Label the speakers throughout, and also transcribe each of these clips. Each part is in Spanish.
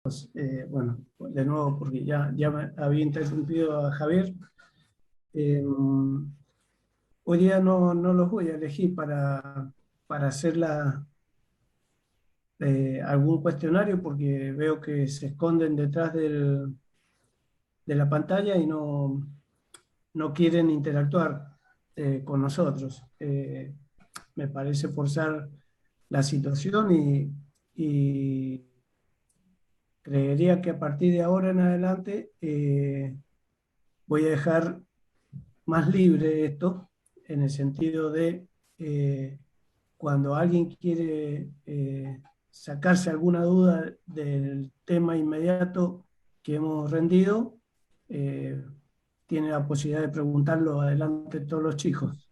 Speaker 1: Bueno, de nuevo, porque ya me había interrumpido a Javier. eh, Hoy día no los voy a elegir para hacer algún cuestionario porque veo que se esconden detrás de la pantalla y no quieren interactuar con nosotros. Me parece forzar la situación y creería que a partir de ahora en adelante voy a dejar más libre esto, en el sentido de eh, cuando alguien quiere sacarse alguna duda del tema inmediato que hemos rendido, eh, tiene la posibilidad de preguntarlo adelante todos los chicos.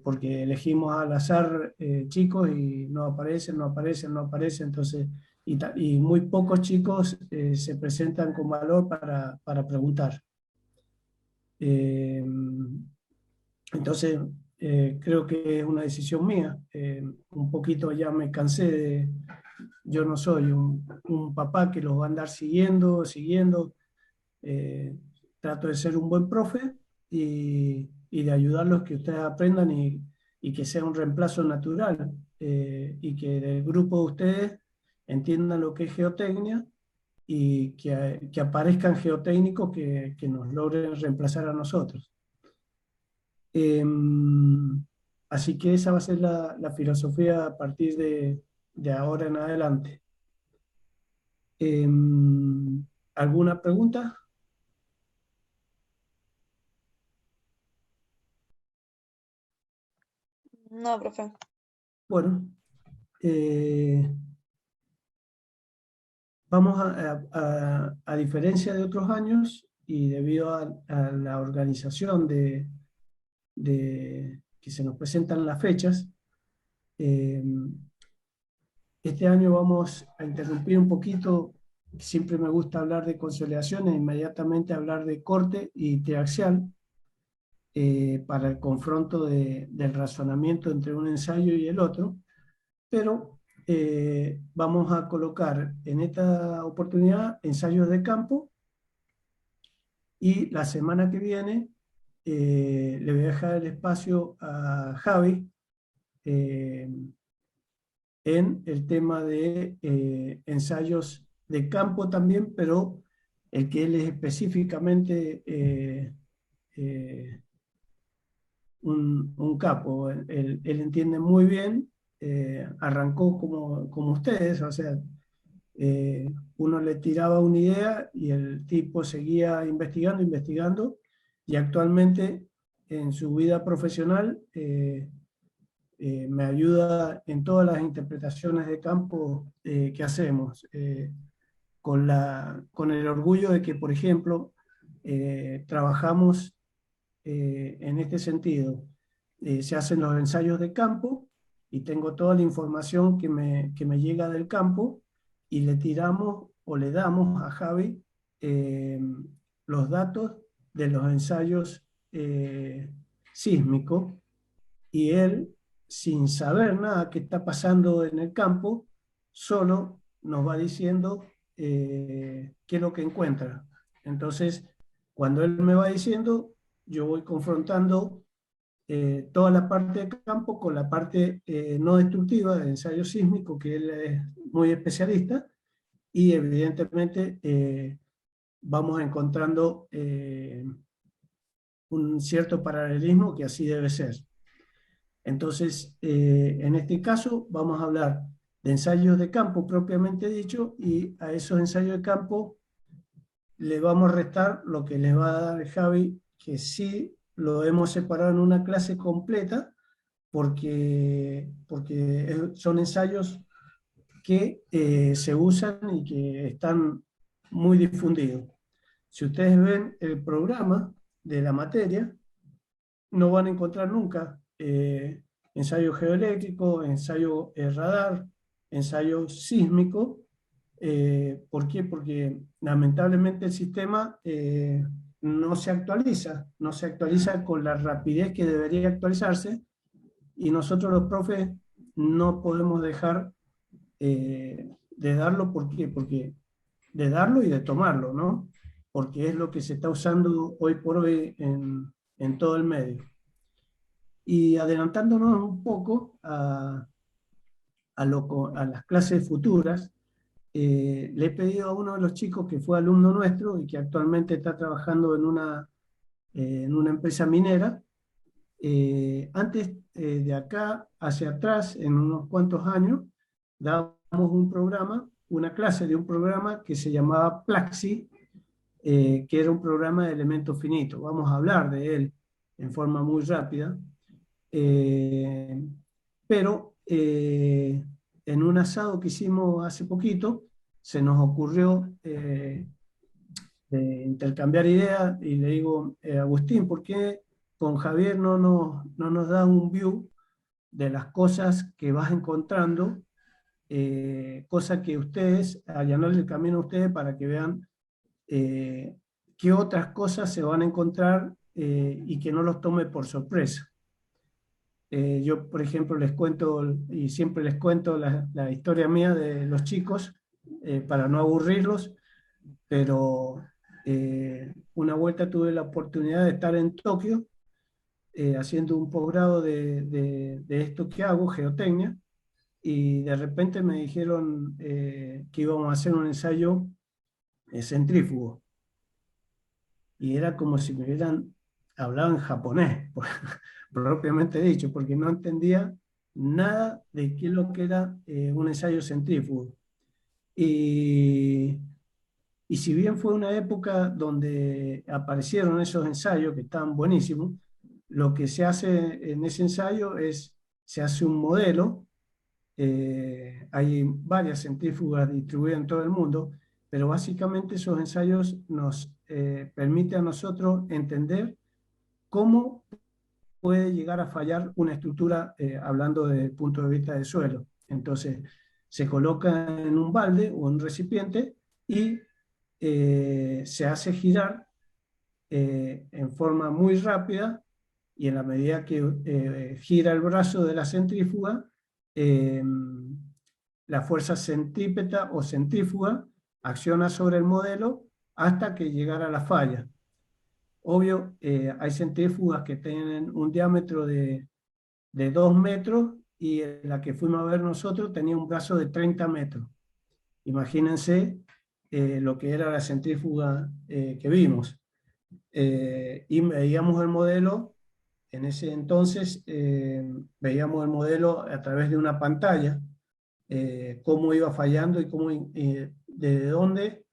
Speaker 1: Porque elegimos al azar chicos y no aparecen, no aparecen, no aparecen, entonces, y muy pocos chicos se presentan con valor para preguntar. Eh, entonces, creo que es una decisión mía. Un poquito ya me cansé yo no soy un papá que los va a andar siguiendo. Eh, Trato de ser un buen profe y de ayudarlos que ustedes aprendan y que sea un reemplazo natural y que del grupo de ustedes entiendan lo que es geotecnia y que aparezcan geotécnicos que nos logren reemplazar a nosotros. Eh, Así que esa va a ser la filosofía a partir de ahora en adelante. Eh, ¿Alguna pregunta?
Speaker 2: No, profe.
Speaker 1: Bueno, eh, vamos a diferencia de otros años y debido a la organización que se nos presentan las fechas, eh, este año vamos a interrumpir un poquito. Siempre me gusta hablar de consolidación e inmediatamente hablar de corte y triaxial para el confronto del razonamiento entre un ensayo y el otro, pero vamos a colocar en esta oportunidad ensayos de campo y la semana que viene le voy a dejar el espacio a Javi eh, en el tema de ensayos de campo también, pero el que él es específicamente eh, un capo. Él entiende muy bien, arrancó como ustedes, o sea, uno le tiraba una idea y el tipo seguía investigando, y actualmente en su vida profesional me ayuda en todas las interpretaciones de campo que hacemos, con el orgullo de que, por ejemplo, trabajamos en este sentido. Se hacen los ensayos de campo y tengo toda la información que me llega del campo y le tiramos o le damos a Javi eh, los datos de los ensayos sísmicos y él, sin saber nada que está pasando en el campo, solo nos va diciendo qué es lo que encuentra. Entonces, cuando él me va diciendo, yo voy confrontando toda la parte de campo con la parte no destructiva de ensayo sísmico, que él es muy especialista, y evidentemente vamos encontrando un cierto paralelismo que así debe ser. Entonces, en este caso vamos a hablar de ensayos de campo propiamente dicho, y a esos ensayos de campo le vamos a restar lo que les va a dar Javi, que sí lo hemos separado en una clase completa, porque son ensayos que se usan y que están muy difundidos. Si ustedes ven el programa de la materia, no van a encontrar nunca ensayo geoeléctrico, ensayo radar, ensayo sísmico. ¿Por qué? Porque lamentablemente el sistema no se actualiza con la rapidez que debería actualizarse, y nosotros los profes no podemos dejar de darlo, ¿por qué? Porque de darlo y de tomarlo, ¿no? Porque es lo que se está usando hoy por hoy en todo el medio. Y adelantándonos un poco a las clases futuras, le he pedido a uno de los chicos que fue alumno nuestro y que actualmente está trabajando en una empresa minera. Antes de acá hacia atrás, en unos cuantos años, dábamos un programa, una clase de un programa que se llamaba Plaxi, que era un programa de elementos finitos. Vamos a hablar de él en forma muy rápida. Eh, pero en un asado que hicimos hace poquito, se nos ocurrió de intercambiar ideas y le digo, Agustín, ¿por qué con Javier no nos da un view de las cosas que vas encontrando, cosas que ustedes, allanarle el camino a ustedes para que vean eh, qué otras cosas se van a encontrar y que no los tome por sorpresa? Yo, por ejemplo, les cuento, y siempre les cuento la historia mía de los chicos, para no aburrirlos, pero una vuelta tuve la oportunidad de estar en Tokio haciendo un posgrado de esto que hago, geotecnia, y de repente me dijeron que íbamos a hacer un ensayo centrífugo, y era como si me hubieran hablado en japonés, propiamente dicho, porque no entendía nada de qué es lo que era un ensayo centrífugo. Y, y si bien fue una época donde aparecieron esos ensayos que estaban buenísimos, lo que se hace en ese ensayo es, se hace un modelo. Hay varias centrífugas distribuidas en todo el mundo, pero básicamente esos ensayos nos permiten a nosotros entender cómo puede llegar a fallar una estructura, hablando desde el punto de vista del suelo. Entonces, se coloca en un balde o un recipiente y se hace girar en forma muy rápida, y en la medida que gira el brazo de la centrífuga, eh, la fuerza centrípeta o centrífuga acciona sobre el modelo hasta que llegara a la falla. Obvio, hay centrífugas que tienen un diámetro de 2 metros, y la que fuimos a ver nosotros tenía un brazo de 30 metros. Imagínense lo que era la centrífuga que vimos. Y veíamos el modelo, en ese entonces veíamos el modelo a través de una pantalla, cómo iba fallando y cómo, desde dónde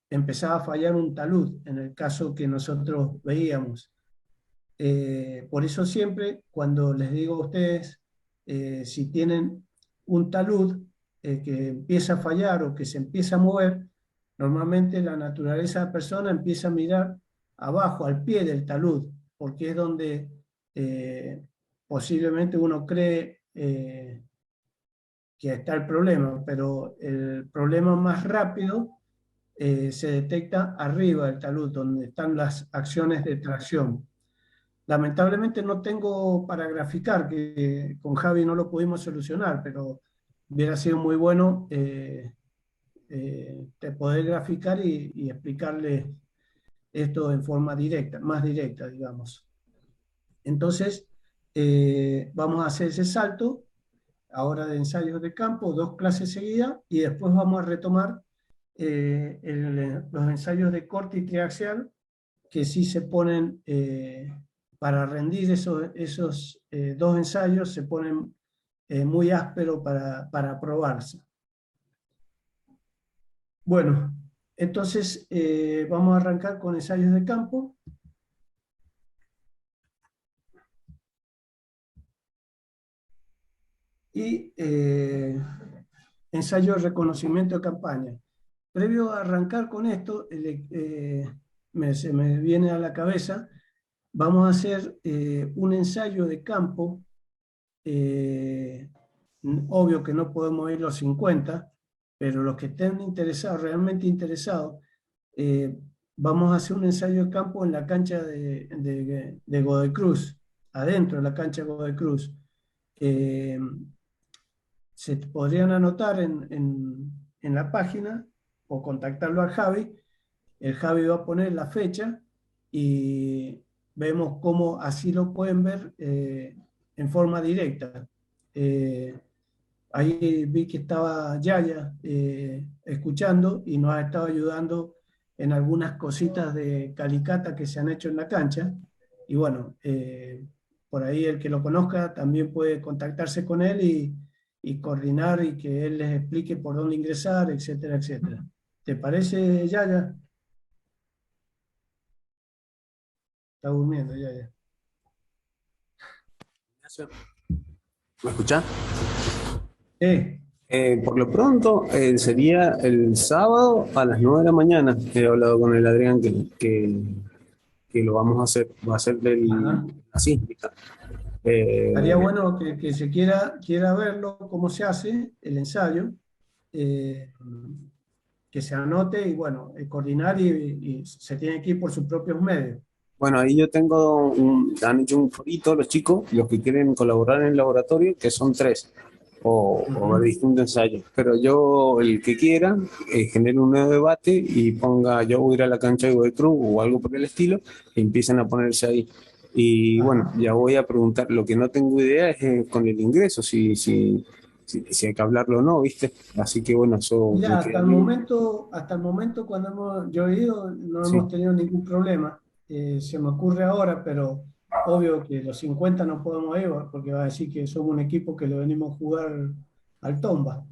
Speaker 1: empezaba a fallar un talud, en el caso que nosotros veíamos. Por eso siempre, cuando les digo a ustedes, si tienen un talud que empieza a fallar o que se empieza a mover, normalmente la naturaleza de la persona empieza a mirar abajo, al pie del talud, porque es donde posiblemente uno cree que está el problema, pero el problema más rápido se detecta arriba del talud, donde están las acciones de tracción. Lamentablemente no tengo para graficar, que con Javi no lo pudimos solucionar, pero hubiera sido muy bueno de poder graficar y explicarle esto en forma directa, más directa, digamos. Entonces, vamos a hacer ese salto ahora de ensayos de campo, 2 clases seguidas, y después vamos a retomar los ensayos de corte y triaxial, que sí se ponen, para rendir esos 2 ensayos, se ponen muy ásperos para aprobarse. Bueno, entonces vamos a arrancar con ensayos de campo. Y ensayo de reconocimiento de campaña. Previo a arrancar con esto, se me viene a la cabeza, vamos a hacer un ensayo de campo. eh, Obvio que no podemos ir los 50, pero los que estén interesados, realmente interesados, eh, vamos a hacer un ensayo de campo en la cancha de Godoy Cruz, adentro de la cancha de Godoy Cruz. Se podrían anotar en la página o contactarlo al Javi. El Javi va a poner la fecha y vemos cómo así lo pueden ver en forma directa. Eh, Ahí vi que estaba Yaya escuchando y nos ha estado ayudando en algunas cositas de calicata que se han hecho en la cancha. Y bueno, por ahí el que lo conozca también puede contactarse con él y coordinar y que él les explique por dónde ingresar, etcétera, etcétera. ¿Te parece, Yaya? Está durmiendo, Yaya.
Speaker 2: ¿Me escuchás?
Speaker 1: Eh,
Speaker 2: Por lo pronto, sería el sábado a las 9 de la mañana. He hablado con el Adrián que lo vamos a hacer. Va a ser
Speaker 1: ajá.
Speaker 2: la sísmica.
Speaker 1: Estaría
Speaker 2: Eh,
Speaker 1: bueno que se quiera verlo, cómo se hace el ensayo. eh, que se anote y bueno, coordinar y se tiene que ir por sus propios medios.
Speaker 2: bueno, ahí yo han hecho un forito los chicos, los que quieren colaborar en el laboratorio, que son tres, o ver
Speaker 1: Ujú.
Speaker 2: distintos ensayos. Pero yo, el que quiera, genere un nuevo debate y ponga, yo voy a ir a la cancha de Godoy Cruz o algo por el estilo, y empiecen a ponerse ahí. Y bueno,
Speaker 1: Ajá.
Speaker 2: ya voy a preguntar, lo que no tengo idea es con el ingreso, si hay que hablarlo o no, ¿viste? Así que bueno, eso me
Speaker 1: Mira,
Speaker 2: queda a mí.
Speaker 1: hasta el momento cuando yo he ido no hemos
Speaker 2: Sí.
Speaker 1: tenido ningún problema. Se me ocurre ahora, pero obvio que los 50 no podemos ir porque va a decir que somos un equipo que lo venimos a jugar al tomba.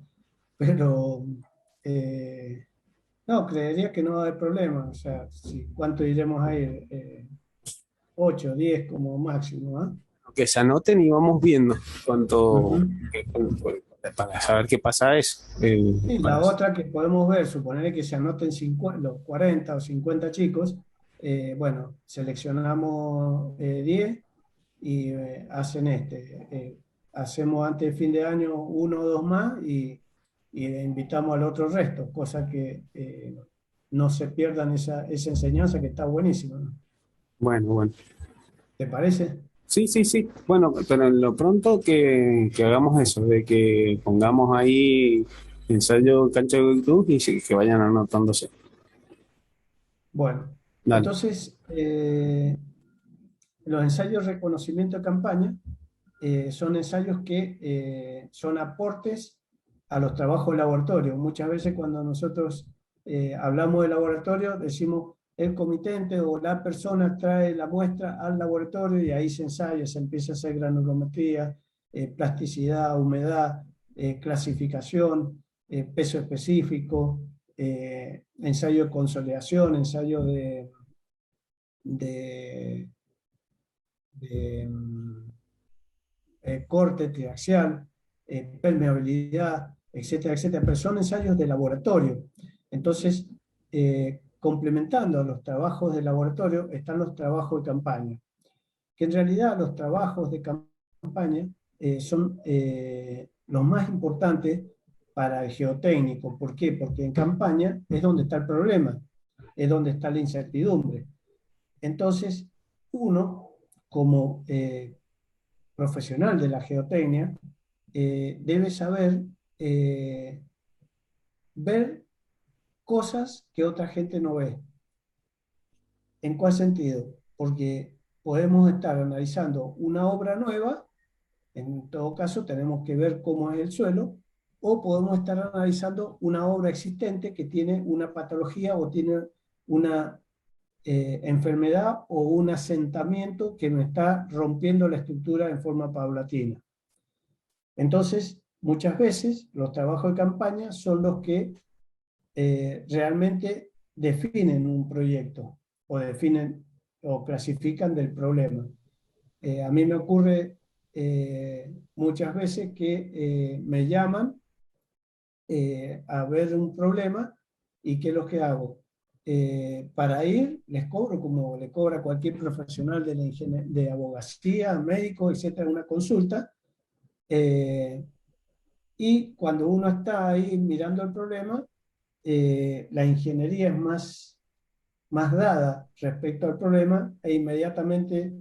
Speaker 1: Pero eh, no, creería que no va a haber problema. O sea, ¿cuánto iremos a ir? 8, 10 como máximo, ¿ah?
Speaker 2: Que se anoten y vamos viendo cuánto,
Speaker 1: Ujú.
Speaker 2: para saber qué pasa eso.
Speaker 1: Y la otra que podemos ver, suponer que se anoten los 40 o 50 chicos, bueno, seleccionamos 10 y hacen hacemos antes de fin de año uno o dos más y invitamos al otro resto, cosa que no se pierdan esa enseñanza que está buenísima, ¿no?
Speaker 2: Bueno, bueno.
Speaker 1: ¿Te parece?
Speaker 2: Sí, sí, sí. Bueno, pero en lo pronto que hagamos eso, de que pongamos ahí ensayo cancha de YouTube y sí, que vayan anotándose.
Speaker 1: Bueno,
Speaker 2: Dale.
Speaker 1: entonces los ensayos de reconocimiento de campaña son ensayos que son aportes a los trabajos de laboratorio. Muchas veces cuando nosotros hablamos de laboratorio, decimos el comitente o la persona trae la muestra al laboratorio y ahí se ensaya, se empieza a hacer granulometría, plasticidad, humedad, clasificación, peso específico, ensayo de consolidación, ensayo de, de corte triaxial, permeabilidad, etcétera, etcétera, pero son ensayos de laboratorio. Entonces, complementando a los trabajos de laboratorio están los trabajos de campaña, que en realidad los trabajos de campaña son los más importantes para el geotécnico. ¿Por qué? Porque en campaña es donde está el problema, es donde está la incertidumbre. Entonces, uno, como profesional de la geotecnia, debe saber ver cosas que otra gente no ve. ¿En cuál sentido? Porque podemos estar analizando una obra nueva, en todo caso tenemos que ver cómo es el suelo, o podemos estar analizando una obra existente que tiene una patología o tiene una enfermedad o un asentamiento que nos está rompiendo la estructura en forma paulatina. Entonces, muchas veces los trabajos de campaña son los que realmente definen un proyecto o definen o clasifican del problema. A mí me ocurre muchas veces que me llaman a ver un problema y ¿qué es lo que hago? Para ir, les cobro como le cobra cualquier profesional de abogacía, médico, etcétera, una consulta. eh, Y cuando uno está ahí mirando el problema, la ingeniería es más dada respecto al problema e inmediatamente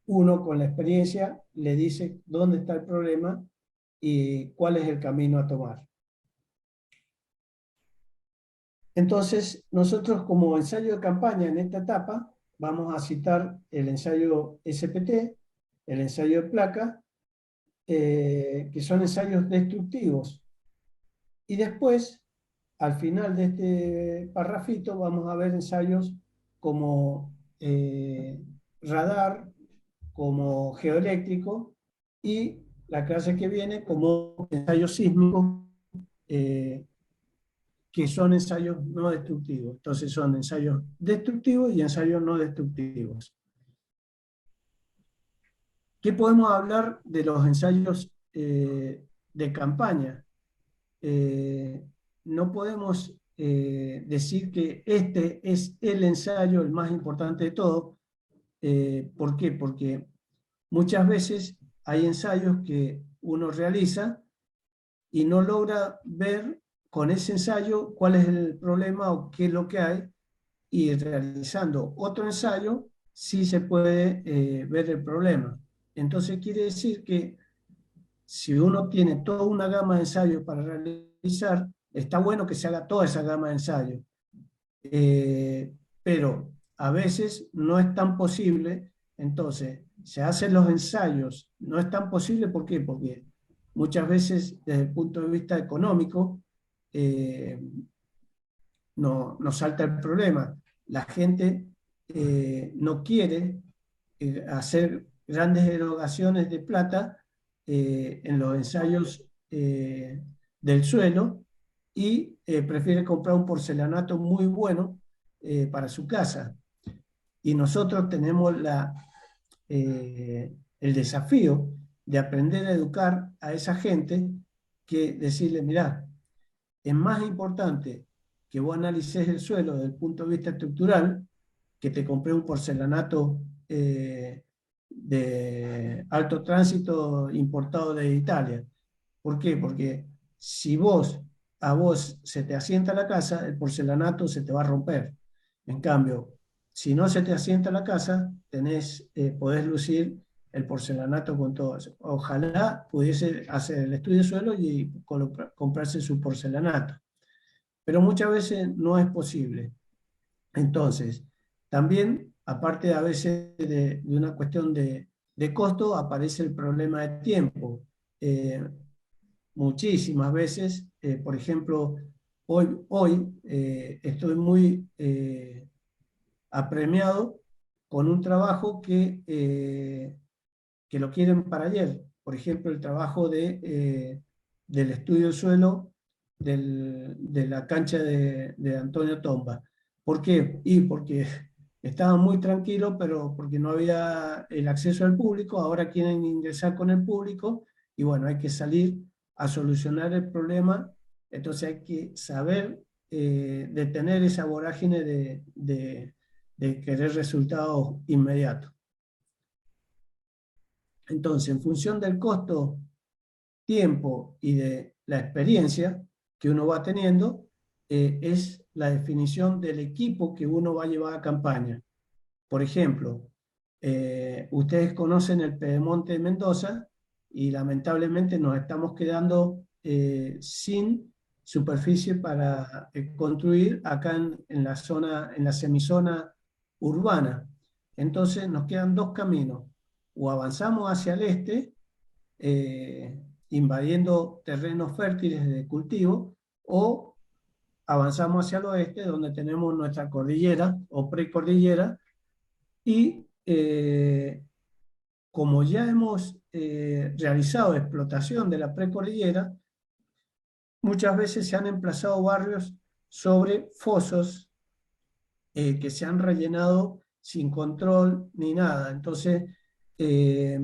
Speaker 1: uno con la experiencia le dice dónde está el problema y cuál es el camino a tomar. Entonces, nosotros como ensayo de campaña en esta etapa vamos a citar el ensayo SPT, el ensayo de placa, que son ensayos destructivos. Y después, al final de este parrafito, vamos a ver ensayos como radar, como geoeléctrico y la clase que viene como ensayos sísmicos, eh, que son ensayos no destructivos. Entonces son ensayos destructivos y ensayos no destructivos. ¿Qué podemos hablar de los ensayos de campaña? No podemos decir que este es el ensayo, el más importante de todo. ¿Por qué? Porque muchas veces hay ensayos que uno realiza y no logra ver con ese ensayo cuál es el problema o qué es lo que hay, y realizando otro ensayo sí se puede ver el problema. Entonces quiere decir que si uno tiene toda una gama de ensayos para realizar, está bueno que se haga toda esa gama de ensayos. Eh, pero a veces no es tan posible, entonces se hacen los ensayos, no es tan posible, ¿por qué? Porque muchas veces desde el punto de vista económico eh, no salta el problema. La gente no quiere hacer grandes erogaciones de plata en los ensayos del suelo y prefiere comprar un porcelanato muy bueno para su casa. Y nosotros tenemos el desafío de aprender a educar a esa gente, que decirle, mirá, es más importante que vos analices el suelo desde el punto de vista estructural, que te compré un porcelanato de alto tránsito importado de Italia. ¿Por qué? Porque si a vos se te asienta la casa, el porcelanato se te va a romper. En cambio, si no se te asienta la casa, podés lucir el porcelanato con todo eso. Ojalá pudiese hacer el estudio de suelo y comprarse su porcelanato, pero muchas veces no es posible. Entonces, también, aparte a veces de una cuestión de costo, aparece el problema de tiempo. Eh, Muchísimas veces, por ejemplo, hoy estoy muy apremiado con un trabajo que lo quieren para ayer. Por ejemplo, el trabajo del estudio del suelo de la cancha de Antonio Tomba. ¿Por qué? Y porque estaba muy tranquilo, pero porque no había el acceso al público, ahora quieren ingresar con el público y bueno, hay que salir a solucionar el problema, entonces hay que saber detener esa vorágine de querer resultados inmediatos. Entonces, en función del costo, tiempo y de la experiencia que uno va teniendo, es la definición del equipo que uno va a llevar a campaña. Por ejemplo, ustedes conocen el Pedemonte de Mendoza y lamentablemente nos estamos quedando sin superficie para construir acá en la zona, en la semizona urbana. Entonces nos quedan dos caminos: o avanzamos hacia el este, eh, invadiendo terrenos fértiles de cultivo, o avanzamos hacia el oeste, donde tenemos nuestra cordillera o precordillera, y como ya hemos realizado explotación de la precordillera, muchas veces se han emplazado barrios sobre fosos que se han rellenado sin control ni nada. Entonces, eh,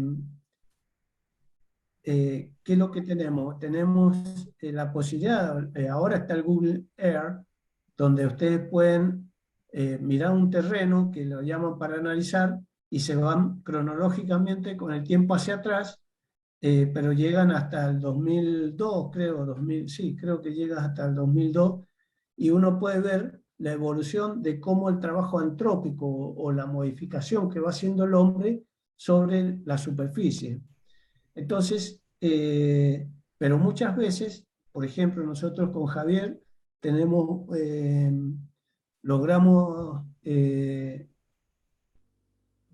Speaker 1: ¿qué es lo que tenemos? Tenemos la posibilidad, ahora está el Google Earth, donde ustedes pueden mirar un terreno que lo llaman para analizar y se van cronológicamente con el tiempo hacia atrás, pero llegan hasta el 2002, creo, 2000, sí, creo que llega hasta el 2002, y uno puede ver la evolución de cómo el trabajo antrópico o la modificación que va haciendo el hombre sobre la superficie. Entonces, pero muchas veces, por ejemplo, nosotros con Javier tenemos, logramos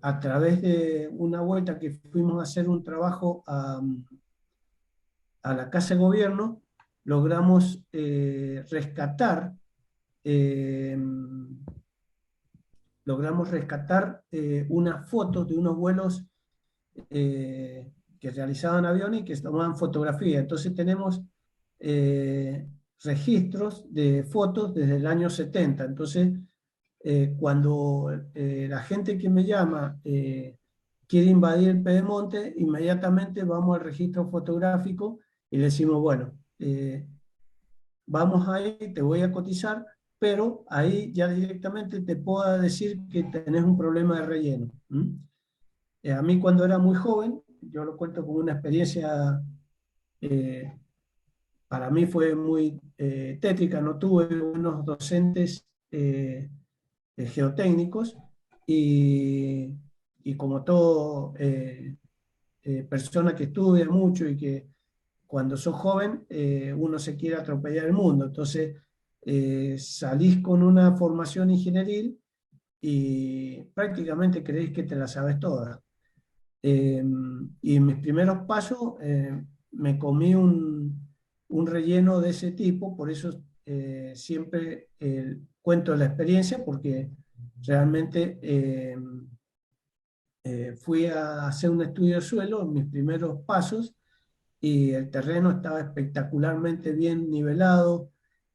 Speaker 1: a través de una vuelta que fuimos a hacer un trabajo a la Casa de Gobierno, logramos eh, rescatar unas fotos de unos vuelos que realizaban aviones y que tomaban fotografía. Entonces tenemos eh, registros de fotos desde el año 70. Entonces, cuando la gente que me llama quiere invadir el Pedemonte, inmediatamente vamos al registro fotográfico y le decimos, bueno, vamos ahí, te voy a cotizar, pero ahí ya directamente te puedo decir que tenés un problema de relleno. A mí cuando era muy joven, yo lo cuento como una experiencia, eh, para mí fue muy tétrica, no tuve unos docentes geotécnicos y, y como todo persona que estudia mucho y que cuando sos joven uno se quiere atropellar el mundo, entonces salís con una formación ingenieril y prácticamente creéis que te la sabes toda. Y en mis primeros pasos me comí un relleno de ese tipo, por eso siempre cuento la experiencia, porque realmente fui a hacer un estudio de suelo en mis primeros pasos y el terreno estaba espectacularmente bien nivelado.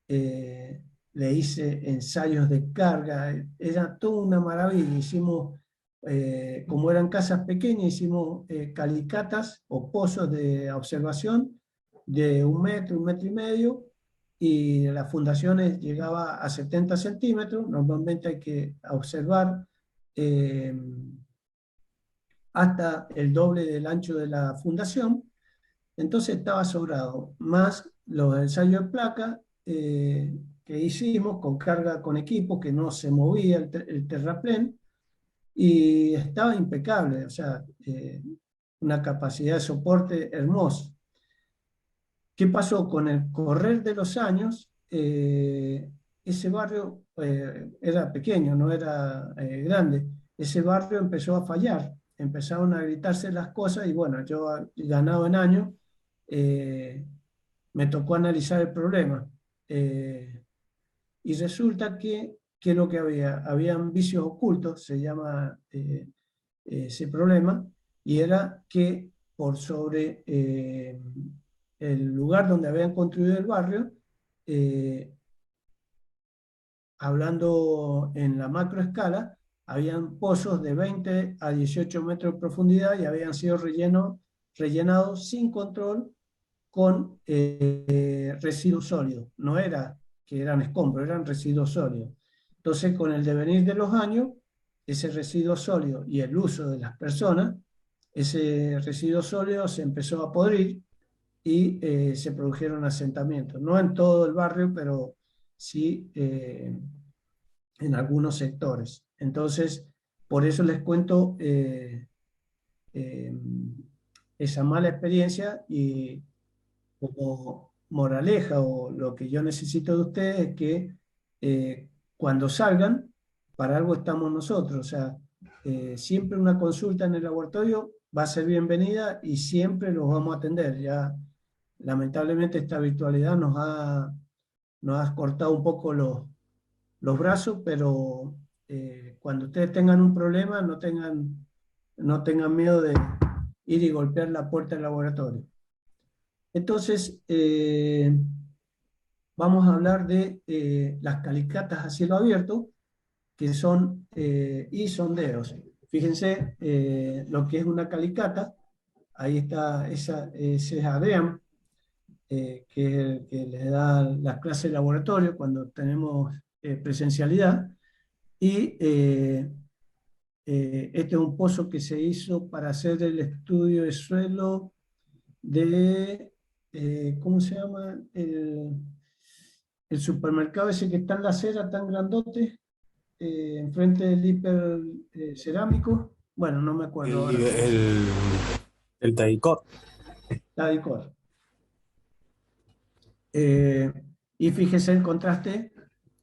Speaker 1: eh, Le hice ensayos de carga, era toda una maravilla. Hicimos, como eran casas pequeñas, hicimos calicatas o pozos de observación de 1 metro, 1,5 metros, y la fundación llegaba a 70 centímetros. Normalmente hay que observar eh, hasta el doble del ancho de la fundación, entonces estaba sobrado, más los ensayos de placa que hicimos con carga con equipo, que no se movía el terraplén, y estaba impecable, o sea, una capacidad de soporte hermosa. ¿Qué pasó? Con el correr de los años, ese barrio era pequeño, no era grande. Ese barrio empezó a fallar, empezaron a gritarse las cosas y bueno, yo ganado en años, eh, me tocó analizar el problema. Eh, y resulta que lo que habían vicios ocultos, se llama ese problema, y era que por sobre el lugar donde habían construido el barrio, eh, hablando en la macroescala, habían pozos de 20 a 18 metros de profundidad y habían sido rellenados sin control con residuos sólidos. No era que eran escombros, eran residuos sólidos. Entonces, con el devenir de los años, ese residuo sólido y el uso de las personas, ese residuo sólido se empezó a podrir y se produjeron asentamientos. No en todo el barrio, pero sí en algunos sectores. Entonces, por eso les cuento eh, esa mala experiencia, y como moraleja o lo que yo necesito de ustedes es que cuando salgan, para algo estamos nosotros. O sea, siempre una consulta en el laboratorio va a ser bienvenida y siempre los vamos a atender. Ya lamentablemente esta virtualidad nos ha cortado un poco los brazos, pero cuando ustedes tengan un problema, no tengan miedo de ir y golpear la puerta del laboratorio. Entonces, vamos a hablar de las calicatas a cielo abierto, que son y sondeos. Fíjense lo que es una calicata. Ahí está, ese es Adrián, que es el que les da las clases de laboratorio cuando tenemos presencialidad. Y este es un pozo que se hizo para hacer el estudio de suelo de, ¿cómo se llama? El supermercado ese que está en la acera, tan grandote, enfrente del hiper cerámico. Bueno, no me acuerdo
Speaker 2: El,
Speaker 1: ahora cómo se llama.
Speaker 2: el, el Taicor.
Speaker 1: La Dicor. Eh, Y fíjese el contraste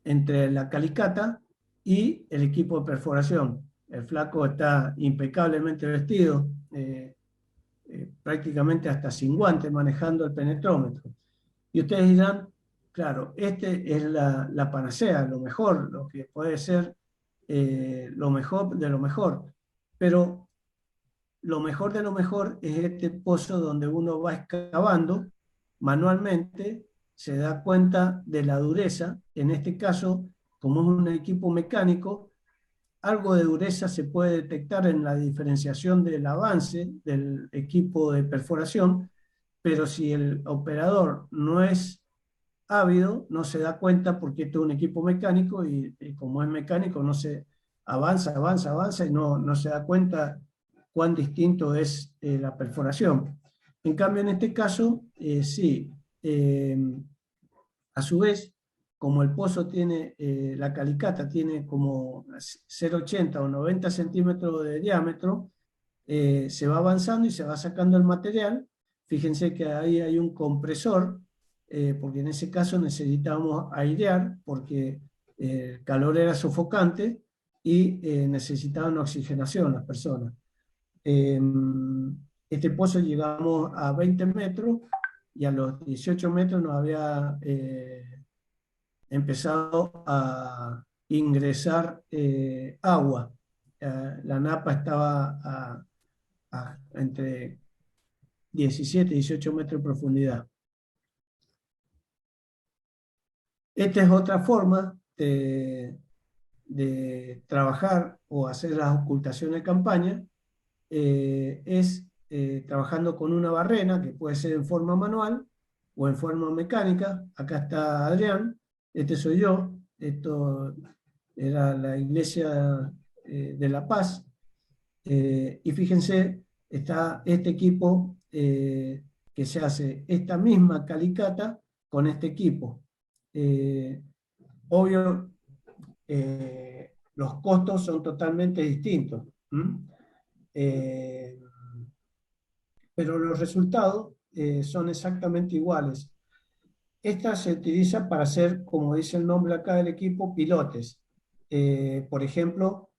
Speaker 1: entre la calicata y el equipo de perforación. El flaco está impecablemente vestido, prácticamente hasta sin guantes, manejando el penetrómetro. Y ustedes dirán, claro, este es la panacea, lo mejor, lo que puede ser lo mejor de lo mejor. Pero lo mejor de lo mejor es este pozo donde uno va excavando manualmente, se da cuenta de la dureza. En este caso, como es un equipo mecánico, algo de dureza se puede detectar en la diferenciación del avance del equipo de perforación, pero si el operador no es ávido, no se da cuenta porque esto es un equipo mecánico y como es mecánico no se avanza, avanza, avanza y no se da cuenta cuán distinto es la perforación. En cambio, en este caso, sí. Eh, a su vez, como el pozo tiene, la calicata tiene como 0,80 o 90 centímetros de diámetro, se va avanzando y se va sacando el material. Fíjense que ahí hay un compresor, porque en ese caso necesitábamos airear, porque el calor era sofocante y necesitaban oxigenación las personas. Este pozo llegamos a 20 metros y a los 18 metros nos había empezado a ingresar agua. La napa estaba entre 17 y 18 metros de profundidad. Esta es otra forma de trabajar o hacer las ocultaciones de campaña, es trabajando con una barrena que puede ser en forma manual o en forma mecánica. Acá está Adrián, este soy yo, esto era la iglesia de La Paz. Y fíjense, está este equipo que se hace esta misma calicata con este equipo. Eh, Obvio, los costos son totalmente distintos. Eh, pero los resultados son exactamente iguales. Esta se utiliza para hacer, como dice el nombre acá del equipo, pilotes. Por ejemplo,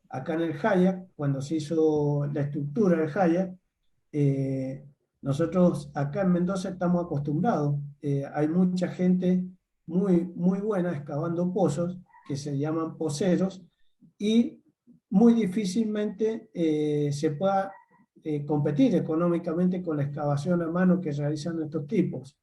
Speaker 1: acá en el Hayak, cuando se hizo la estructura del Hayak, eh, nosotros acá en Mendoza estamos acostumbrados. Hay mucha gente muy, muy buena excavando pozos que se llaman poceros y muy difícilmente se pueda competir económicamente con la excavación a mano que realizan estos tipos.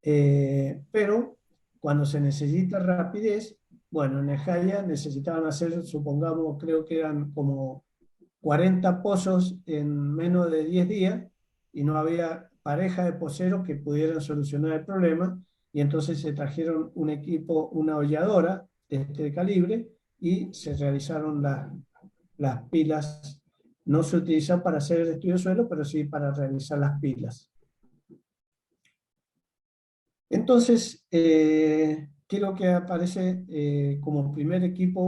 Speaker 1: Pero cuando se necesita rapidez, bueno, en el Jaya necesitaban hacer, supongamos, creo que eran como 40 pozos en menos de 10 días y no había pareja de poceros que pudieran solucionar el problema y entonces se trajeron un equipo, una holladora de este calibre y se realizaron las pilas. No se utilizan para hacer el estudio de suelo, pero sí para realizar las pilas. Entonces, ¿qué es lo que aparece como primer equipo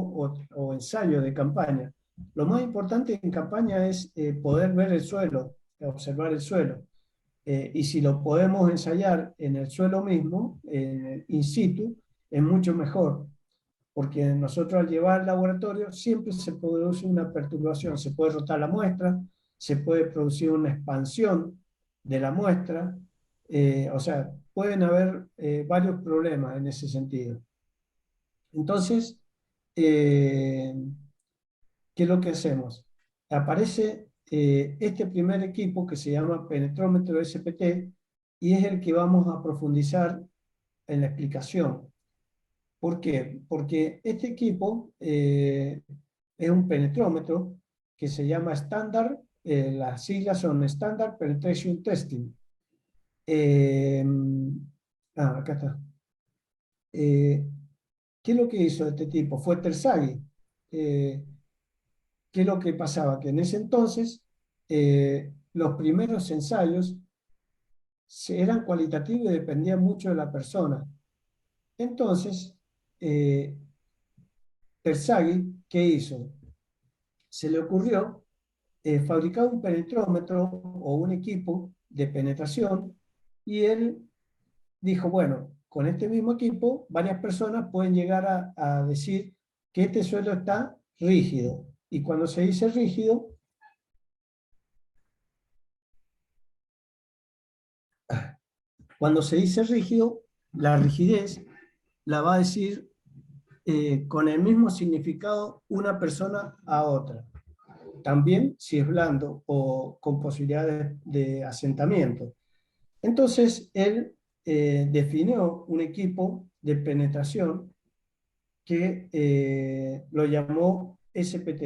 Speaker 1: o ensayo de campaña? Lo más importante en campaña es poder ver el suelo, observar el suelo. Y si lo podemos ensayar en el suelo mismo, in situ, es mucho mejor, porque nosotros al llevar al laboratorio siempre se produce una perturbación, se puede rotar la muestra, se puede producir una expansión de la muestra, o sea, pueden haber varios problemas en ese sentido. Entonces, eh, ¿qué es lo que hacemos? Aparece este primer equipo que se llama penetrómetro SPT y es el que vamos a profundizar en la explicación. ¿Por qué? Porque este equipo es un penetrómetro que se llama Standard, las siglas son Standard Penetration Testing. Eh, Acá está. Eh, ¿Qué es lo que hizo este tipo? Fue Terzaghi. ¿Qué es lo que pasaba? Que en ese entonces los primeros ensayos eran cualitativos y dependían mucho de la persona. Entonces, eh, Terzaghi, ¿qué hizo? Se le ocurrió fabricar un penetrómetro o un equipo de penetración y él dijo, bueno, con este mismo equipo, varias personas pueden llegar a decir que este suelo está rígido. Y cuando se dice rígido, la rigidez la va a decir con el mismo significado una persona a otra. También si es blando o con posibilidades de asentamiento. Entonces, él definió un equipo de penetración que lo llamó SPT,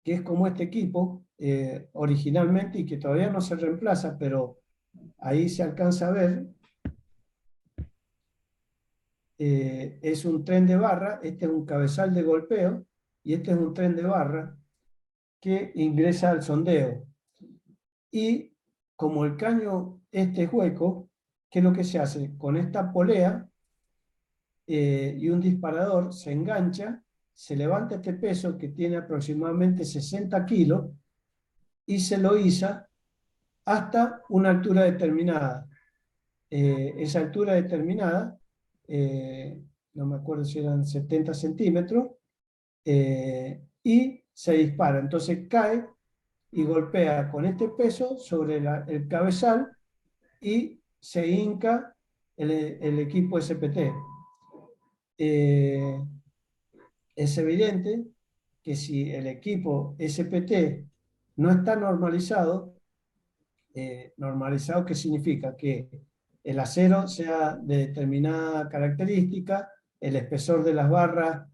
Speaker 1: que es como este equipo originalmente y que todavía no se reemplaza, pero ahí se alcanza a ver, es un tren de barra, este es un cabezal de golpeo y este es un tren de barra que ingresa al sondeo. Y como el caño este es hueco, ¿qué es lo que se hace? Con esta polea y un disparador se engancha, se levanta este peso que tiene aproximadamente 60 kilos y se lo iza hasta una altura determinada. Esa altura determinada, no me acuerdo si eran 70 centímetros, y se dispara. Entonces cae y golpea con este peso sobre el cabezal y se hinca el equipo SPT. Es evidente que si el equipo SPT no está normalizado, normalizado, ¿qué significa? Que el acero sea de determinada característica, el espesor de las barras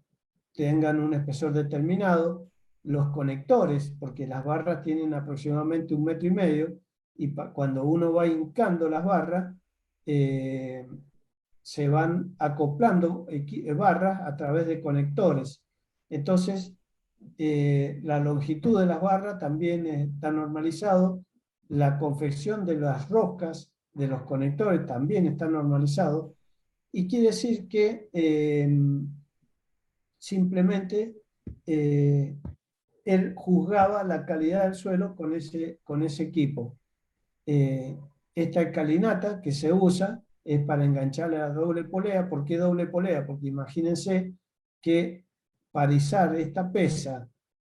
Speaker 1: tengan un espesor determinado, los conectores, porque las barras tienen aproximadamente 1,5 metros, y cuando uno va hincando las barras, eh, se van acoplando barras a través de conectores. Entonces, la longitud de las barras también está normalizado, la confección de las roscas de los conectores también está normalizado, y quiere decir que simplemente él juzgaba la calidad del suelo con ese equipo. Eh, Esta escalinata que se usa es para engancharle a la doble polea. ¿Por qué doble polea? Porque imagínense que para izar esta pesa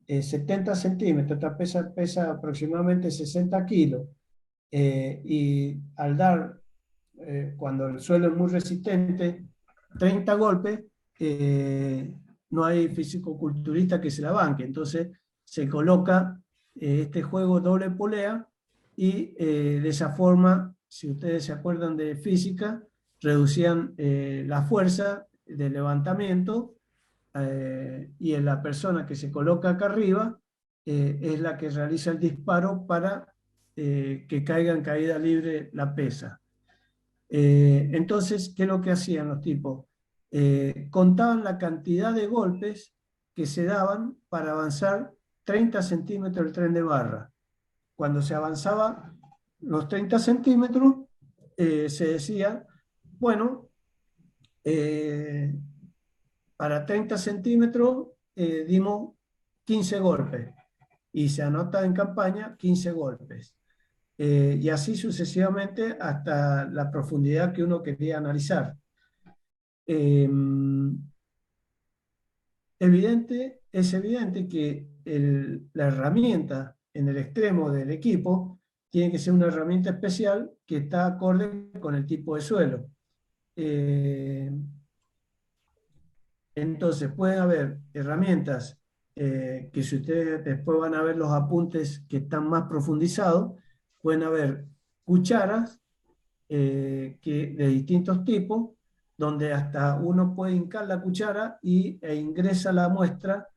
Speaker 1: 70 centímetros, esta pesa aproximadamente 60 kilos, y al dar, cuando el suelo es muy resistente, 30 golpes, eh, no hay fisicoculturista que se la banque. Entonces se coloca este juego doble polea y de esa forma, si ustedes se acuerdan de física, reducían la fuerza de levantamiento, y en la persona que se coloca acá arriba es la que realiza el disparo para que caiga en caída libre la pesa. Entonces, ¿qué es lo que hacían los tipos? Contaban la cantidad de golpes que se daban para avanzar 30 centímetros el tren de barra. Cuando se avanzaba los 30 centímetros, se decía, bueno, para 30 centímetros dimos 15 golpes y se anota en campaña 15 golpes. Y así sucesivamente hasta la profundidad que uno quería analizar. Eh, es evidente que la herramienta en el extremo del equipo tiene que ser una herramienta especial que está acorde con el tipo de suelo. Eh, entonces, pueden haber herramientas que si ustedes después van a ver los apuntes que están más profundizados, pueden haber cucharas de distintos tipos, donde hasta uno puede hincar la cuchara e ingresa la muestra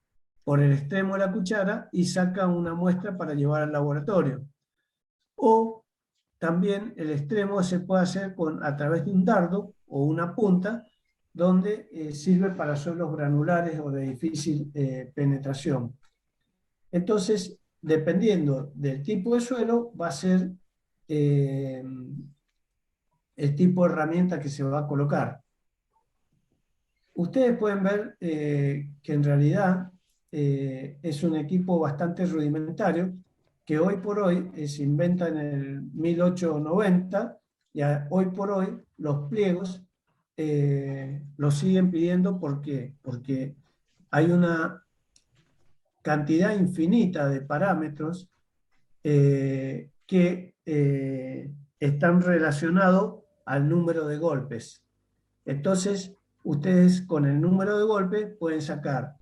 Speaker 1: por el extremo de la cuchara y saca una muestra para llevar al laboratorio. O también el extremo se puede hacer a través de un dardo o una punta, donde sirve para suelos granulares o de difícil penetración. Entonces, dependiendo del tipo de suelo, va a ser eh, el tipo de herramienta que se va a colocar. Ustedes pueden ver que en realidad es un equipo bastante rudimentario, que hoy por hoy se inventa en el 1890 Hoy por hoy los pliegos los siguen pidiendo. ¿Por qué? Porque hay una cantidad infinita de parámetros que están relacionados al número de golpes. Entonces, ustedes con el número de golpes pueden sacar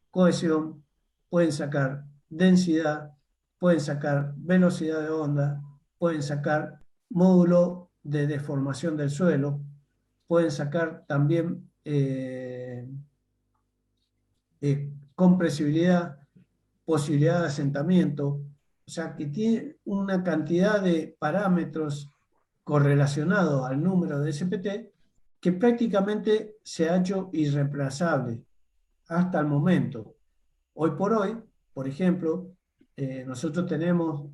Speaker 1: cohesión, pueden sacar densidad, pueden sacar velocidad de onda, pueden sacar módulo de deformación del suelo, pueden sacar también compresibilidad, posibilidad de asentamiento, o sea que tiene una cantidad de parámetros correlacionados al número de SPT que prácticamente se ha hecho irreemplazable hasta el momento. Hoy por hoy, por ejemplo, nosotros tenemos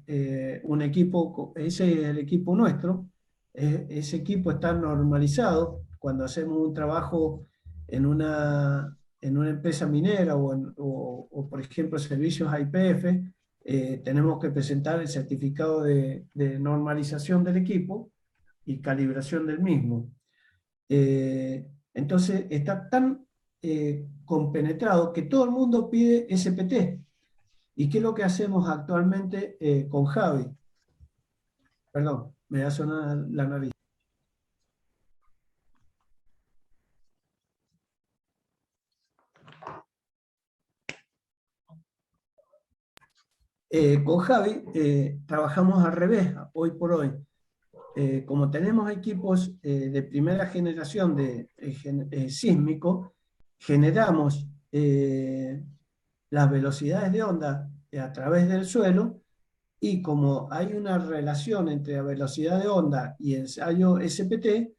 Speaker 1: un equipo, ese es el equipo nuestro, ese equipo está normalizado cuando hacemos un trabajo en una empresa minera o, por ejemplo, servicios IPF. Tenemos que presentar el certificado de normalización del equipo y calibración del mismo. Entonces está tan compenetrado que todo el mundo pide SPT. ¿Y qué es lo que hacemos actualmente con Javi? Perdón, me da sonar la nariz. Con Javi trabajamos al revés, hoy por hoy. Como tenemos equipos de primera generación sísmico, generamos las velocidades de onda a través del suelo, y como hay una relación entre la velocidad de onda y ensayo SPT,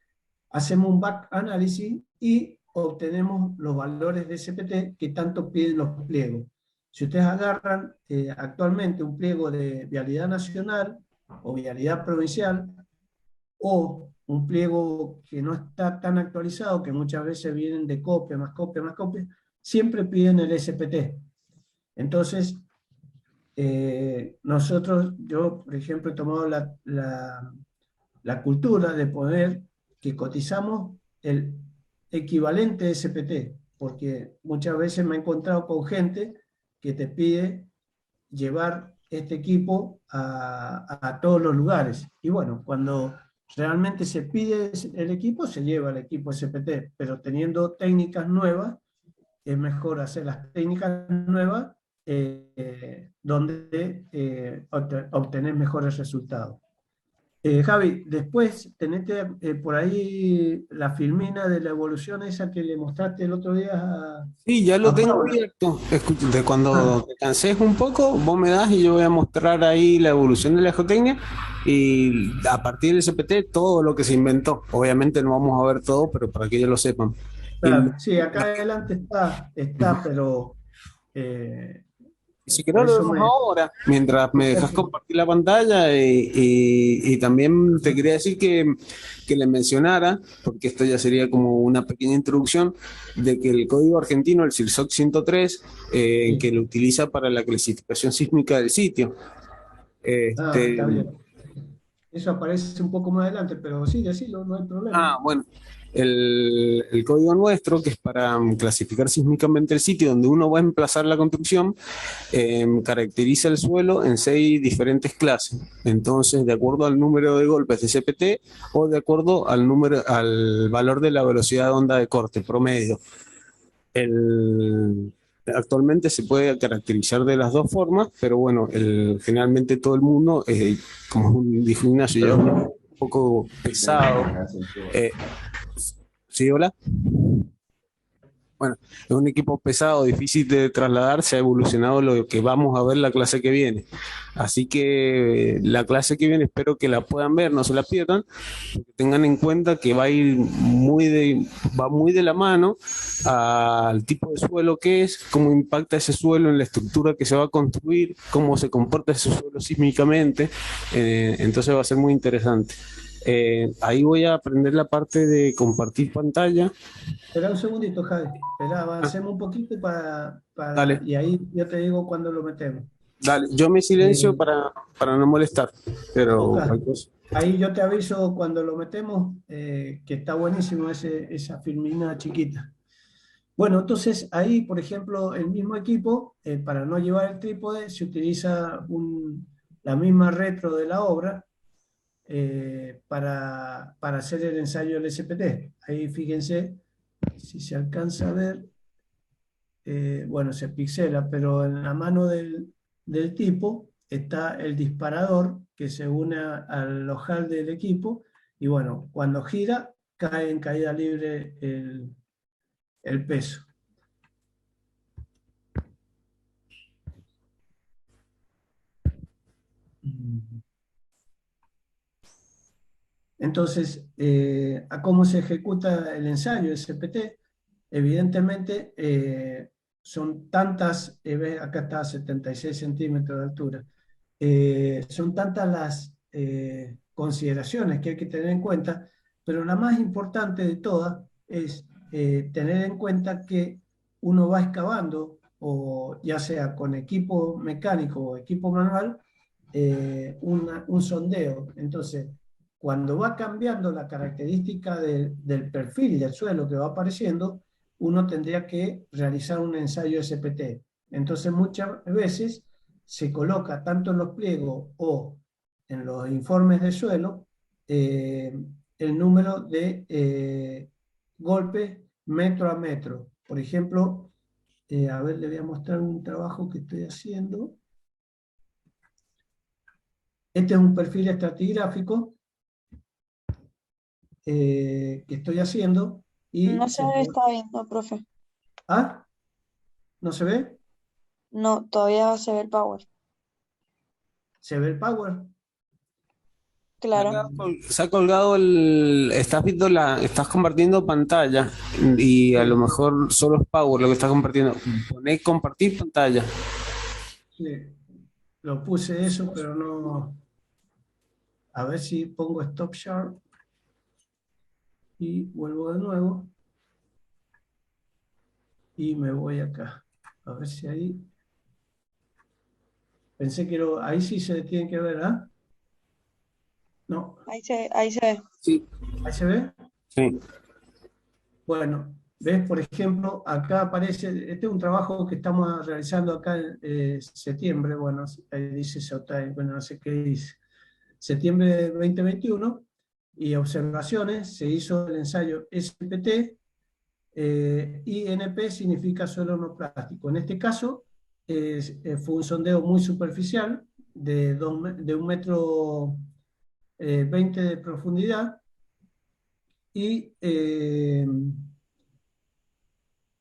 Speaker 1: hacemos un back análisis y obtenemos los valores de SPT que tanto piden los pliegos. Si ustedes agarran actualmente un pliego de vialidad nacional o vialidad provincial, o un pliego que no está tan actualizado, que muchas veces vienen de copia, más copia, más copia, siempre piden el SPT. Entonces, yo, por ejemplo, he tomado la cultura de poder que cotizamos el equivalente SPT, porque muchas veces me he encontrado con gente que te pide llevar este equipo a todos los lugares. Y bueno, cuando realmente se pide el equipo, se lleva el equipo SPT, pero teniendo técnicas nuevas, es mejor hacer las técnicas nuevas donde obtener mejores resultados. Javi, después tenete por ahí la filmina de la evolución esa que le mostraste el otro día
Speaker 2: Sí, ya lo
Speaker 1: a
Speaker 2: tengo
Speaker 1: Paula.
Speaker 2: abierto. De cuando
Speaker 1: Ah,
Speaker 2: te canses un poco, vos me das y yo voy a mostrar ahí la evolución de la geotecnia y a partir del SPT todo lo que se inventó. Obviamente no vamos a ver todo, pero para que ellos lo sepan. Y
Speaker 1: claro, sí, acá
Speaker 2: la-
Speaker 1: adelante está, pero eh,
Speaker 2: Si querés
Speaker 1: por
Speaker 2: lo
Speaker 1: eso
Speaker 2: vemos
Speaker 1: me...
Speaker 2: ahora, mientras me dejas compartir la pantalla y también te quería decir que le mencionara, porque esto ya sería como una pequeña introducción, de que el código argentino, el CIRSOC 103, que
Speaker 1: Sí.
Speaker 2: lo utiliza para la clasificación sísmica del sitio.
Speaker 1: Ah,
Speaker 2: Este,
Speaker 1: está bien. Eso aparece un poco más adelante, pero sí, decilo, no hay problema.
Speaker 2: bueno, el código nuestro, que es para clasificar sísmicamente el sitio donde uno va a emplazar la construcción, caracteriza el suelo en 6 diferentes clases. Entonces, de acuerdo al número de golpes de CPT o de acuerdo al valor de la velocidad de onda de corte promedio. Actualmente se puede caracterizar de las dos formas, pero bueno, generalmente todo el mundo, como es dijo Ignacio, ya es un poco pesado. Eh, ¿Sí, hola? Bueno, es un equipo pesado, difícil de trasladar, se ha evolucionado lo que vamos a ver la clase que viene. Así que la clase que viene espero que la puedan ver, no se la pierdan, porque tengan en cuenta que va muy de la mano al tipo de suelo que es, cómo impacta ese suelo en la estructura que se va a construir, cómo se comporta ese suelo sísmicamente. Entonces va a ser muy interesante. Ahí voy a aprender la parte de compartir pantalla.
Speaker 1: Espera un segundito, Javi. Espera,
Speaker 2: Ah,
Speaker 1: avancemos un poquito
Speaker 2: dale.
Speaker 1: y ahí yo te digo cuándo lo metemos.
Speaker 2: Dale, yo me silencio
Speaker 1: Eh,
Speaker 2: para no molestar, pero
Speaker 1: ok.
Speaker 2: cualquier cosa.
Speaker 1: Ahí yo te aviso cuando lo metemos, que está buenísimo esa filmina chiquita. Bueno, entonces ahí, por ejemplo, el mismo equipo, para no llevar el trípode, se utiliza la misma retro de la obra, para hacer el ensayo del SPT. Ahí fíjense, si se alcanza a ver, bueno, se pixela, pero en la mano del tipo está el disparador que se une al ojal del equipo y bueno, cuando gira, cae en caída libre el peso. Entonces, ¿a cómo se ejecuta el ensayo SPT? Evidentemente, son tantas, acá está a 76 centímetros de altura, son tantas las consideraciones que hay que tener en cuenta, pero la más importante de todas es tener en cuenta que uno va excavando, o ya sea con equipo mecánico o equipo manual, un sondeo. Entonces, cuando va cambiando la característica del perfil del suelo que va apareciendo, uno tendría que realizar un ensayo SPT. Entonces, muchas veces se coloca tanto en los pliegos o en los informes de suelo, el número de golpes metro a metro. Por ejemplo, a ver, le voy a mostrar un trabajo que estoy haciendo. Este es un perfil estratigráfico que estoy haciendo
Speaker 3: No
Speaker 1: y
Speaker 3: se está viendo, profe.
Speaker 1: ¿Ah? ¿No se ve?
Speaker 3: No, todavía se ve el power.
Speaker 1: ¿Se ve el power?
Speaker 3: Claro.
Speaker 2: Se ha colgado estás viendo estás compartiendo pantalla y a lo
Speaker 1: Sí,
Speaker 2: mejor solo es Power lo que estás compartiendo. Poné compartir pantalla.
Speaker 1: sí. Lo puse eso, pero no. A ver si pongo Stop Share y vuelvo de nuevo y me voy acá. A ver si ahí. Pensé que ahí sí se tiene que ver, ¿ah? No,
Speaker 3: Ahí se ve.
Speaker 2: Sí,
Speaker 1: ahí se ve.
Speaker 2: sí.
Speaker 1: Bueno, ves, por ejemplo, acá aparece, este es un trabajo que estamos realizando acá en septiembre, bueno, ahí dice Showtime, bueno, no sé qué dice, septiembre de 2021, y observaciones, se hizo el ensayo SPT, y NP significa suelo no plástico. En este caso, fue un sondeo muy superficial, de 1 metro 20 de profundidad, y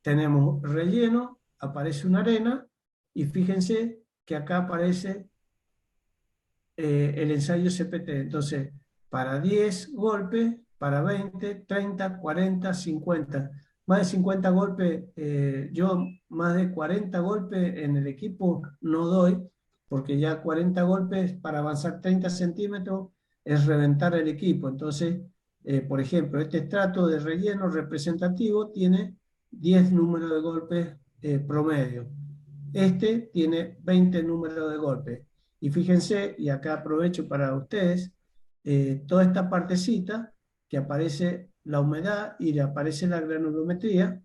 Speaker 1: tenemos relleno, aparece una arena, y fíjense que acá aparece el ensayo CPT. Entonces, para 10 golpes, para 20, 30, 40, 50. Más de 50 golpes, yo más de 40 golpes en el equipo no doy, porque ya 40 golpes para avanzar 30 centímetros es reventar el equipo. Entonces, por ejemplo, este estrato de relleno representativo tiene 10 números de golpes promedio. Este tiene 20 números de golpes. Y fíjense, y acá aprovecho para ustedes, toda esta partecita que aparece la humedad y le aparece la granulometría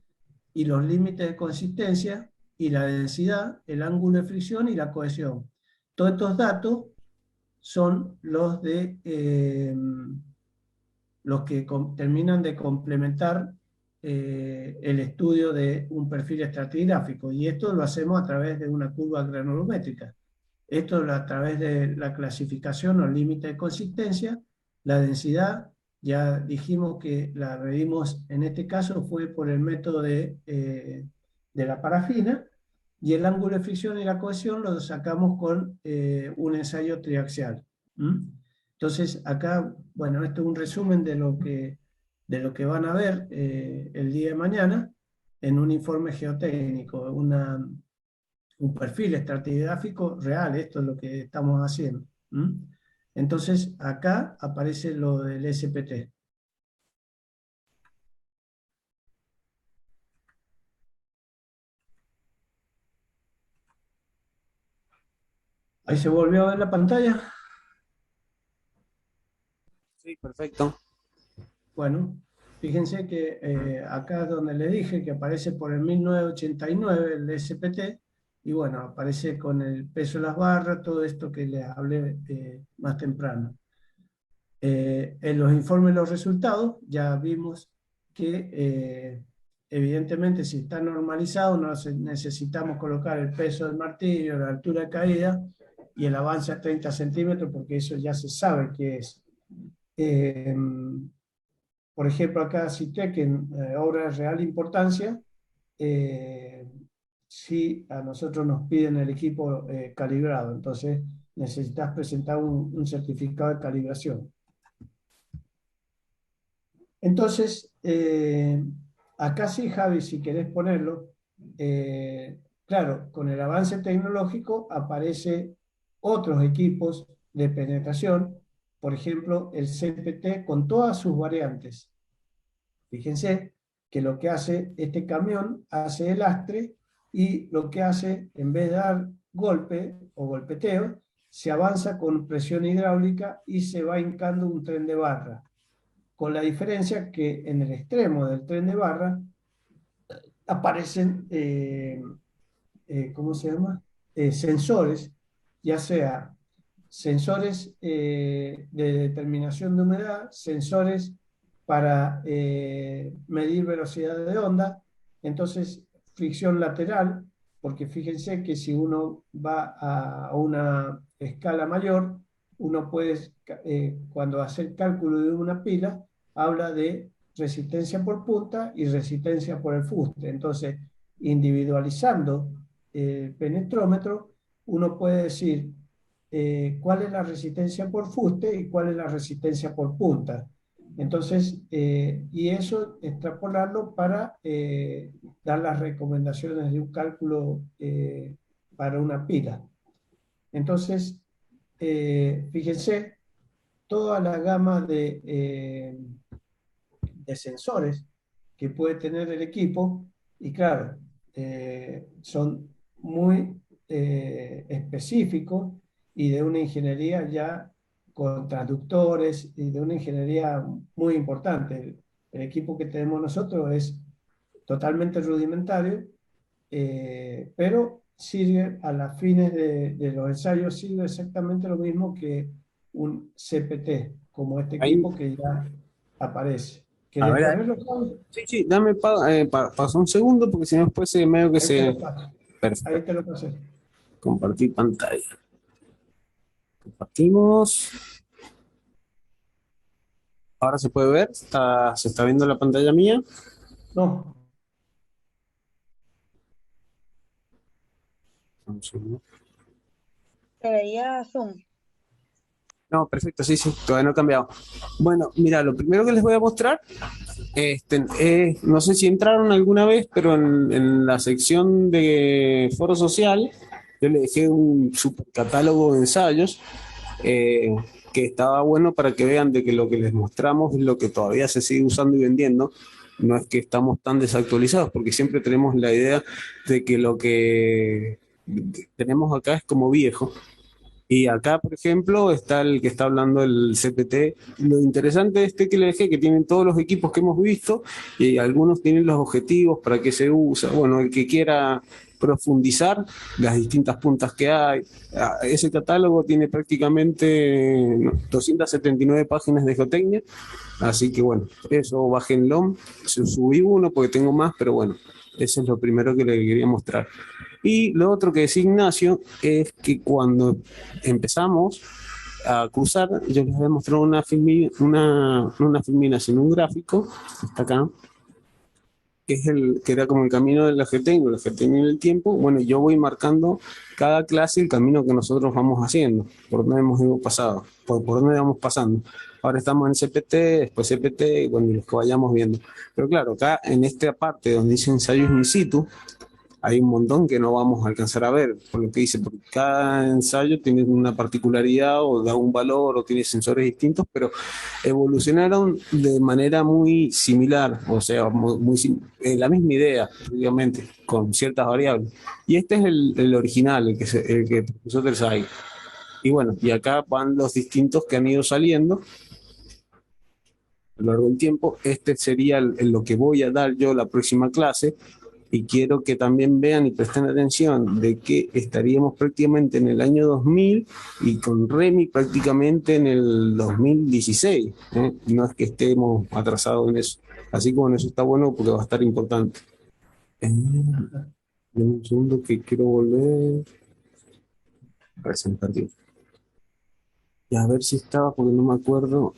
Speaker 1: y los límites de consistencia y la densidad, el ángulo de fricción y la cohesión. Todos estos datos son los que terminan de complementar el estudio de un perfil estratigráfico, y esto lo hacemos a través de una curva granulométrica. Esto a través de la clasificación o límite de consistencia, la densidad, ya dijimos que la medimos, en este caso fue por el método de la parafina, y el ángulo de fricción y la cohesión lo sacamos con un ensayo triaxial. ¿Mm? Entonces, acá, bueno, esto es un resumen de lo que van a ver el día de mañana en un informe geotécnico, un perfil estratigráfico real. Esto es lo que estamos haciendo. ¿Mm? Entonces, acá aparece lo del SPT. Ahí se volvió a ver la pantalla.
Speaker 2: Perfecto.
Speaker 1: Bueno, fíjense que acá es donde le dije que aparece por el 1989 el SPT, y bueno, aparece con el peso de las barras, todo esto que les hablé más temprano. En los informes de los resultados ya vimos que evidentemente si está normalizado necesitamos colocar el peso del martillo, la altura de caída y el avance a 30 centímetros, porque eso ya se sabe que es. Por ejemplo, acá cité que en obras de real importancia, si a nosotros nos piden el equipo calibrado, entonces necesitas presentar un certificado de calibración. Entonces, acá sí, Javi, si querés ponerlo, claro, con el avance tecnológico aparece otros equipos de penetración, por ejemplo, el CPT con todas sus variantes. Fíjense que lo que hace este camión hace el lastre y lo que hace, en vez de dar golpe o golpeteo, se avanza con presión hidráulica y se va hincando un tren de barra, con la diferencia que en el extremo del tren de barra aparecen, ¿cómo se llama? Sensores, ya sea sensores de determinación de humedad, sensores para medir velocidad de onda, entonces fricción lateral, porque fíjense que si uno va a una escala mayor, uno puede, cuando hace el cálculo de una pila, habla de resistencia por punta y resistencia por el fuste. Entonces, individualizando el penetrómetro, uno puede decir cuál es la resistencia por fuste y cuál es la resistencia por punta. Entonces, y eso extrapolarlo para dar las recomendaciones de un cálculo para una pila. Entonces, fíjense, toda la gama de sensores que puede tener el equipo, y claro, son muy específicos y de una ingeniería ya con transductores y de una ingeniería muy importante. El equipo que tenemos nosotros es totalmente rudimentario, pero sirve a las fines de los ensayos, sirve exactamente lo mismo que un CPT, como este
Speaker 2: Ahí,
Speaker 1: equipo que ya aparece.
Speaker 2: a
Speaker 1: ¿Querés
Speaker 2: ver,
Speaker 1: ponerlo, Juan?
Speaker 2: sí, sí, dame pausa un segundo porque si no después se medio que
Speaker 1: Ahí te
Speaker 2: se...
Speaker 1: lo paso. Ahí
Speaker 2: Perfecto.
Speaker 1: te lo pasé.
Speaker 2: Compartir pantalla. Compartimos. Ahora se puede ver. Se está viendo la pantalla mía.
Speaker 1: No,
Speaker 2: Un segundo.
Speaker 3: Se veía Zoom.
Speaker 2: No, perfecto, sí, sí, todavía no ha cambiado. Bueno, mira, lo primero que les voy a mostrar, no sé si entraron alguna vez, pero en la sección de foro social, yo le dejé un super catálogo de ensayos que estaba bueno para que vean de que lo que les mostramos es lo que todavía se sigue usando y vendiendo. No es que estamos tan desactualizados, porque siempre tenemos la idea de que lo que tenemos acá es como viejo. Y acá, por ejemplo, está el que está hablando el CPT. Lo interesante de este que le dejé, que tienen todos los equipos que hemos visto y algunos tienen los objetivos para qué se usa. Bueno, el que quiera profundizar las distintas puntas que hay. Ese catálogo tiene prácticamente 279 páginas de geotecnia, así que bueno, eso bájenlo. Subí uno porque tengo más, pero bueno, eso es lo primero que le quería mostrar. Y lo otro que decía Ignacio es que cuando empezamos a cruzar, yo les voy a mostrar una filminación, un gráfico, está acá, que es que era como el camino de la geotecnia en el tiempo. Bueno, yo voy marcando cada clase el camino que nosotros vamos haciendo, por dónde hemos ido pasado, por dónde vamos pasando. Ahora estamos en CPT, después CPT, y bueno, los que vayamos viendo. Pero claro, acá en esta parte donde dice ensayos in situ, hay un montón que no vamos a alcanzar a ver, por lo que dice, porque cada ensayo tiene una particularidad o da un valor o tiene sensores distintos, pero evolucionaron de manera muy similar, o sea, la misma idea, obviamente, con ciertas variables. Y este es el original, el que propuso Terzai. Y bueno, y acá van los distintos que han ido saliendo. a lo largo del tiempo. Este sería lo que voy a dar yo la próxima clase y quiero que también vean y presten atención de que estaríamos prácticamente en el año 2000 y con Remy prácticamente en el 2016. ¿Eh? No es que estemos atrasados en eso. Así como en eso está bueno porque va a estar importante. Dame un segundo que quiero volver a presentar. Y a ver si estaba, porque no me acuerdo.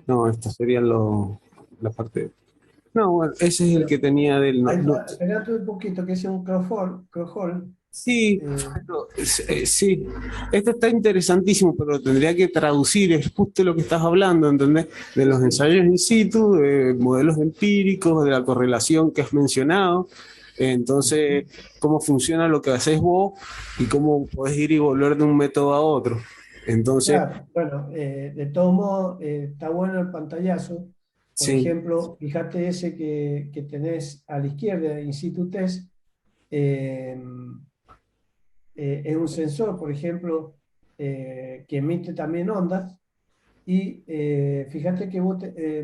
Speaker 2: No, esta sería la parte. No, bueno, ese es el
Speaker 1: Pero
Speaker 2: que tenía del. No,
Speaker 1: ahí
Speaker 2: no.
Speaker 1: está, espérate un poquito, que es un crawlhall.
Speaker 2: Sí,
Speaker 1: eh,
Speaker 2: pero, sí. Esto está interesantísimo, pero lo tendría que traducir. Es justo lo que estás hablando, ¿entendés? De los
Speaker 1: sí,
Speaker 2: ensayos in situ, de modelos empíricos, de la correlación que has mencionado. Entonces, cómo funciona lo que haces vos y cómo podés ir y volver de un método a otro. Entonces,
Speaker 1: claro, bueno, de todos modos, está bueno el pantallazo. Por
Speaker 2: sí,
Speaker 1: ejemplo, fíjate ese que tenés a la izquierda, In situ test, eh, es un sensor, por ejemplo, que emite también ondas. Y fíjate que vos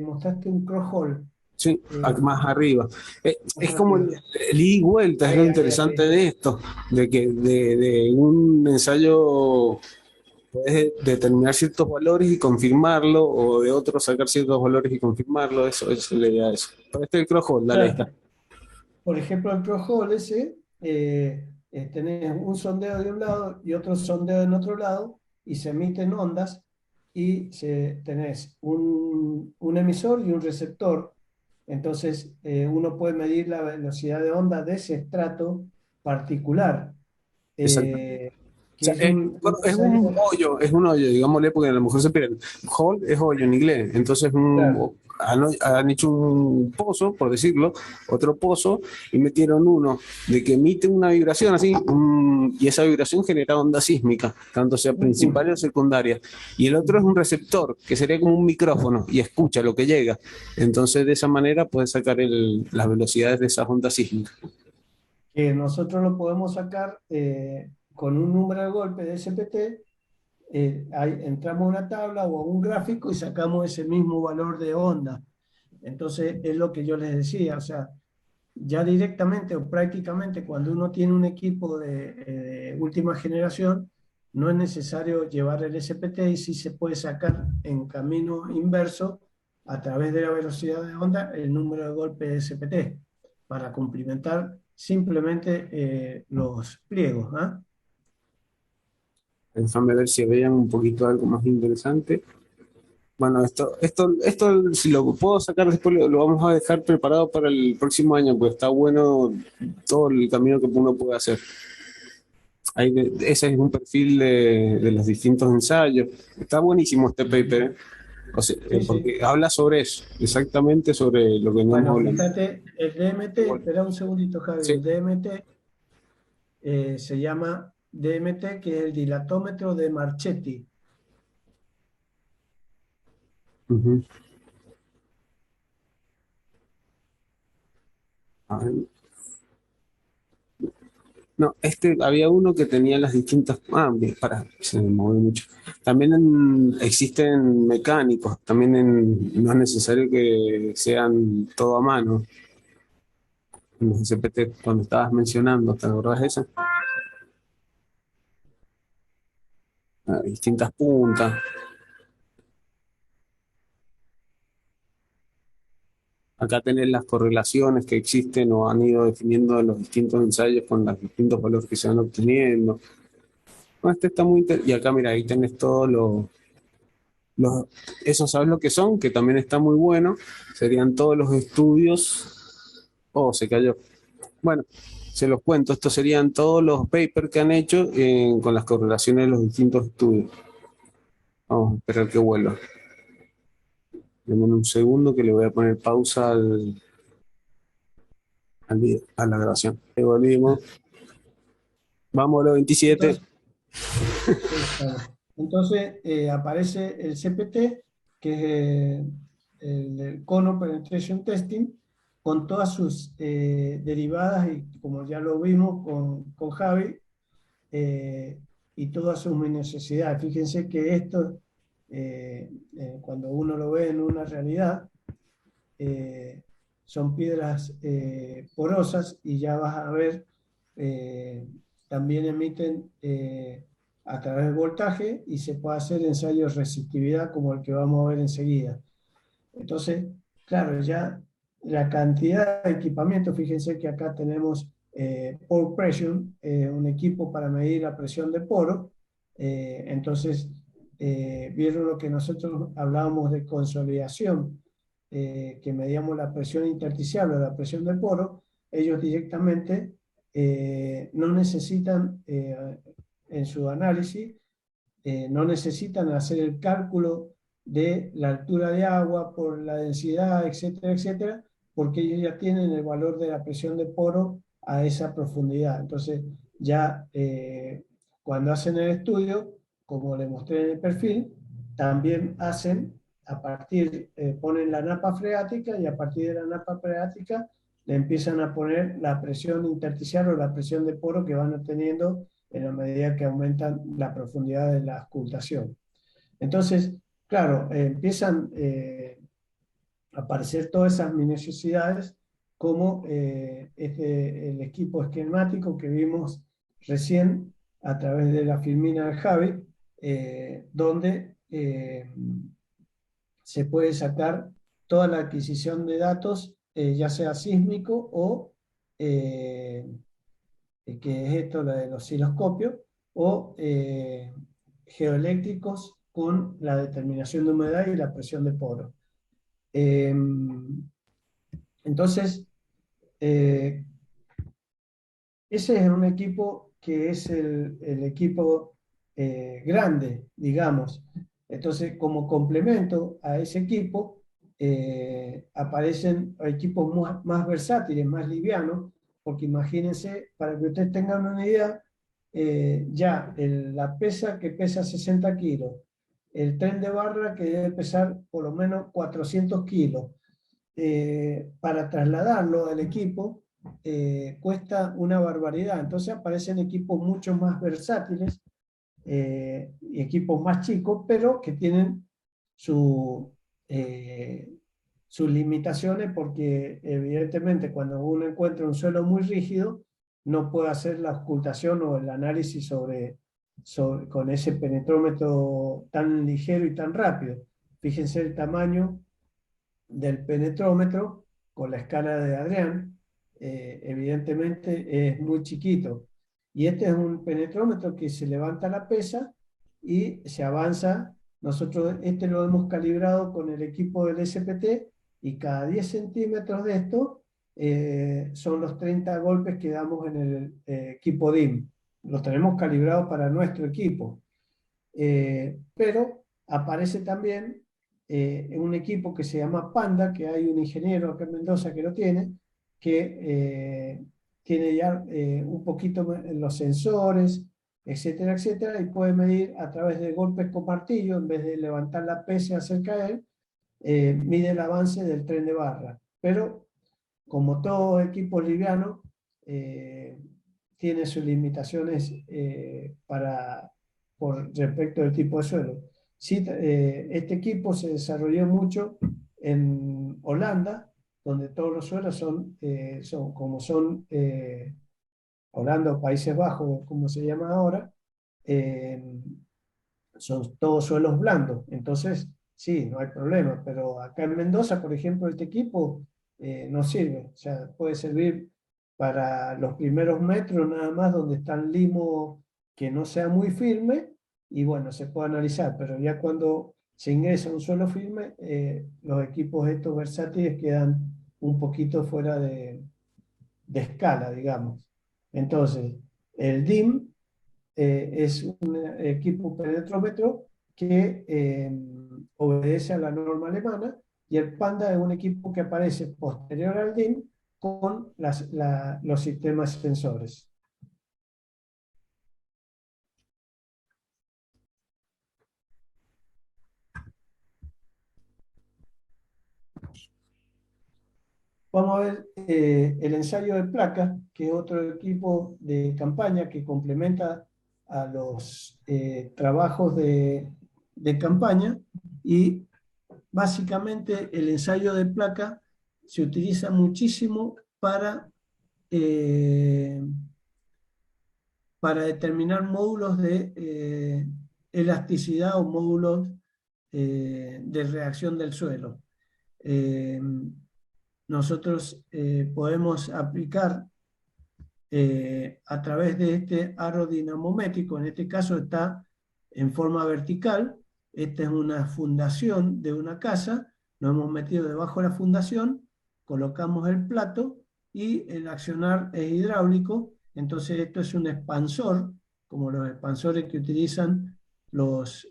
Speaker 1: mostraste un crawlhall
Speaker 2: sí,
Speaker 1: eh,
Speaker 2: más arriba.
Speaker 1: más
Speaker 2: Es como
Speaker 1: arriba.
Speaker 2: el ida y vuelta, es lo interesante
Speaker 1: Ahí.
Speaker 2: de esto, de que de un ensayo puedes determinar ciertos valores y confirmarlo, o de otro sacar ciertos valores y confirmarlo, eso es la idea de eso. Pero este es el crosshold, dale, ahí está.
Speaker 1: Claro. Por ejemplo, el crawlhall ese, tenés un sondeo de un lado y otro sondeo en otro lado, y se emiten ondas, y tenés un emisor y un receptor. Entonces, uno puede medir la velocidad de onda de ese estrato particular,
Speaker 2: Exacto.
Speaker 1: eh,
Speaker 2: O
Speaker 1: que
Speaker 2: sea,
Speaker 1: es un ensayo.
Speaker 2: es un hoyo, digámosle, porque a lo mejor se pierden. Hole es hoyo en inglés, entonces
Speaker 1: Claro.
Speaker 2: han hecho un pozo, por decirlo, otro pozo, y metieron uno de que emite una vibración así, y esa vibración genera onda sísmica, tanto sea
Speaker 1: Ujú.
Speaker 2: principal o secundaria. Y el otro es un receptor, que sería como un micrófono, y escucha lo que llega. Entonces, de esa manera puedes sacar las velocidades de esas ondas sísmicas.
Speaker 1: Que nosotros lo podemos sacar con un número de golpe de SPT. Entramos a una tabla o a un gráfico y sacamos ese mismo valor de onda. Entonces, es lo que yo les decía, o sea, ya directamente o prácticamente cuando uno tiene un equipo de última generación, no es necesario llevar el SPT, y sí se puede sacar en camino inverso a través de la velocidad de onda el número de golpes de SPT para complementar simplemente los pliegos. ¿Ah?
Speaker 2: Déjame ver si veían un poquito algo más interesante. Bueno, esto si lo puedo sacar después, lo vamos a dejar preparado para el próximo año, pues está bueno todo el camino que uno puede hacer. Ese es un perfil de los distintos ensayos. Está buenísimo este paper, ¿eh? O sea,
Speaker 1: Sí, sí.
Speaker 2: porque habla sobre eso, exactamente sobre lo que veníamos
Speaker 1: Bueno,
Speaker 2: hablando.
Speaker 1: fíjate, el DMT,
Speaker 2: Igual.
Speaker 1: espera un segundito, Javi,
Speaker 2: Sí.
Speaker 1: el DMT se llama DMT, que es el dilatómetro de Marchetti.
Speaker 2: Ujú. A ver. No, había uno que tenía las distintas. Ah, bien, para, se me movió mucho. También existen mecánicos, también no es necesario que sean todo a mano. En los CPT, cuando estabas mencionando, ¿te acordás de eso? Ah, distintas puntas. Acá tenés las correlaciones que existen o han ido definiendo los distintos ensayos con los distintos valores que se van obteniendo. No, este está muy y acá, mira, ahí tenés todos los, eso sabes lo que son, que también está muy bueno. Serían todos los estudios. Oh, se cayó. Bueno, se los cuento. Estos serían todos los papers que han hecho con las correlaciones de los distintos estudios. Vamos a esperar que vuelva. Denme un segundo que le voy a poner pausa a la grabación. Ahí volvimos. Vamos a los 27.
Speaker 1: Entonces, sí, claro. Entonces aparece el CPT, que es el Cono Penetration Testing, con todas sus derivadas, y como ya lo vimos con Javi, eh, y todas sus necesidades. Fíjense que esto, cuando uno lo ve en una realidad, son piedras porosas y ya vas a ver, también emiten a través del voltaje y se puede hacer ensayos de resistividad como el que vamos a ver enseguida. Entonces, claro, ya la cantidad de equipamiento, fíjense que acá tenemos pore pressure, un equipo para medir la presión de poro. Entonces, vieron lo que nosotros hablábamos de consolidación, que medíamos la presión intersticial o la presión del poro. Ellos directamente no necesitan, en su análisis, no necesitan hacer el cálculo de la altura de agua por la densidad, etcétera, etcétera, porque ellos ya tienen el valor de la presión de poro a esa profundidad. Entonces, ya cuando hacen el estudio, como les mostré en el perfil, también hacen a partir, ponen la napa freática y a partir de la napa freática le empiezan a poner la presión intersticial o la presión de poro que van obteniendo en la medida que aumentan la profundidad de la auscultación. Entonces, claro, empiezan a aparecer todas esas minuciosidades como el equipo esquemático que vimos recién a través de la filmina de Javi, donde se puede sacar toda la adquisición de datos, ya sea sísmico o que es esto, la del osciloscopio, o geoeléctricos con la determinación de humedad y la presión de poro. Entonces, ese es un equipo que es el equipo grande, digamos. Entonces, como complemento a ese equipo, aparecen equipos más versátiles, más livianos, porque imagínense, para que ustedes tengan una idea, ya la pesa que pesa 60 kilos, el tren de barra que debe pesar por lo menos 400 kilos, para trasladarlo al equipo cuesta una barbaridad. Entonces aparecen equipos mucho más versátiles, y equipos más chicos, pero que tienen sus limitaciones, porque evidentemente cuando uno encuentra un suelo muy rígido, no puede hacer la ocultación o el análisis con ese penetrómetro tan ligero y tan rápido. Fíjense el tamaño del penetrómetro con la escala de Adrián, evidentemente es muy chiquito. Y este es un penetrómetro que se levanta la pesa y se avanza. Nosotros este lo hemos calibrado con el equipo del SPT y cada 10 centímetros de esto son los 30 golpes que damos en el equipo DIM. Los tenemos calibrados para nuestro equipo. Pero aparece también un equipo que se llama Panda, que hay un ingeniero acá en Mendoza que lo tiene, que tiene ya un poquito los sensores, etcétera, etcétera, y puede medir a través de golpes con martillo, en vez de levantar la pesa y hacer caer, mide el avance del tren de barra. Pero, como todo equipo liviano, tiene sus limitaciones por respecto del tipo de suelo. Sí, este equipo se desarrolló mucho en Holanda, donde todos los suelos son Holanda o Países Bajos, como se llama ahora, eh, son todos suelos blandos. Entonces, sí, no hay problema. Pero acá en Mendoza, por ejemplo, este equipo no sirve. O sea, puede servir para los primeros metros nada más, donde está el limo que no sea muy firme, y bueno, se puede analizar. Pero ya cuando se ingresa a un suelo firme, los equipos estos versátiles quedan un poquito fuera de escala, digamos. Entonces, el DIM es un equipo penetrómetro que obedece a la norma alemana, y el Panda es un equipo que aparece posterior al DIM con los sistemas sensores. Vamos a ver el ensayo de placa, que es otro equipo de campaña que complementa a los trabajos de campaña. Y básicamente el ensayo de placa se utiliza muchísimo eh, para determinar módulos de elasticidad o módulos de reacción del suelo. Eh, Nosotros podemos aplicar a través de este aro dinamométrico, en este caso está en forma vertical, esta es una fundación de una casa, nos hemos metido debajo de la fundación, colocamos el plato y el accionar es hidráulico, entonces esto es un expansor, como los expansores que utilizan los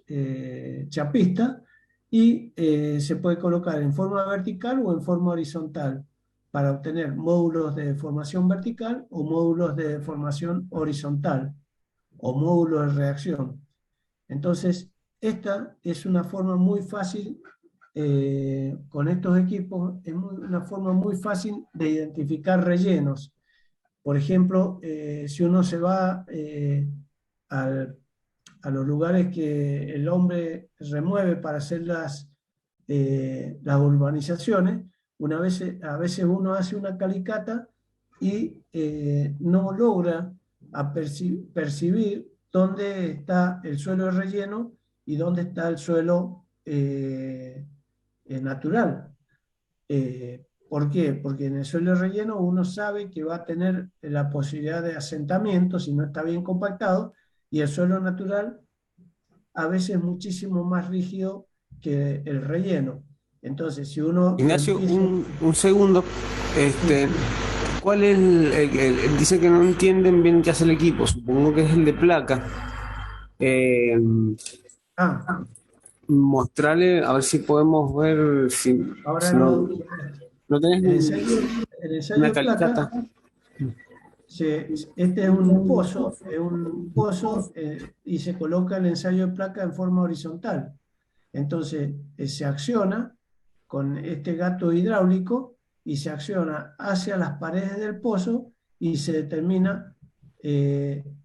Speaker 1: chapistas, y se puede colocar en forma vertical o en forma horizontal para obtener módulos de deformación vertical o módulos de deformación horizontal o módulos de reacción. Entonces, esta es una forma muy fácil, con estos equipos, es una forma muy fácil de identificar rellenos. Por ejemplo, si uno se va a los lugares que el hombre remueve para hacer las urbanizaciones, a veces uno hace una calicata y no logra percibir dónde está el suelo de relleno y dónde está el suelo natural. ¿Por qué? Porque en el suelo de relleno uno sabe que va a tener la posibilidad de asentamiento si no está bien compactado, y el suelo natural a veces es muchísimo más rígido que el relleno. Entonces, si uno
Speaker 2: Ignacio,
Speaker 1: empieza...
Speaker 2: un segundo. Este, ¿Cuál es dice que no entienden bien qué hace el equipo? Supongo que es el de placa. Eh,
Speaker 1: Ah,
Speaker 2: Mostrarle, a ver si podemos ver
Speaker 1: ahora
Speaker 2: si no,
Speaker 1: lo...
Speaker 2: no tenés
Speaker 1: El
Speaker 2: una
Speaker 1: ensayo de
Speaker 2: calicata.
Speaker 1: placa, este es un pozo y se coloca el ensayo de placa en forma horizontal. Entonces se acciona con este gato hidráulico y se acciona hacia las paredes del pozo y se determina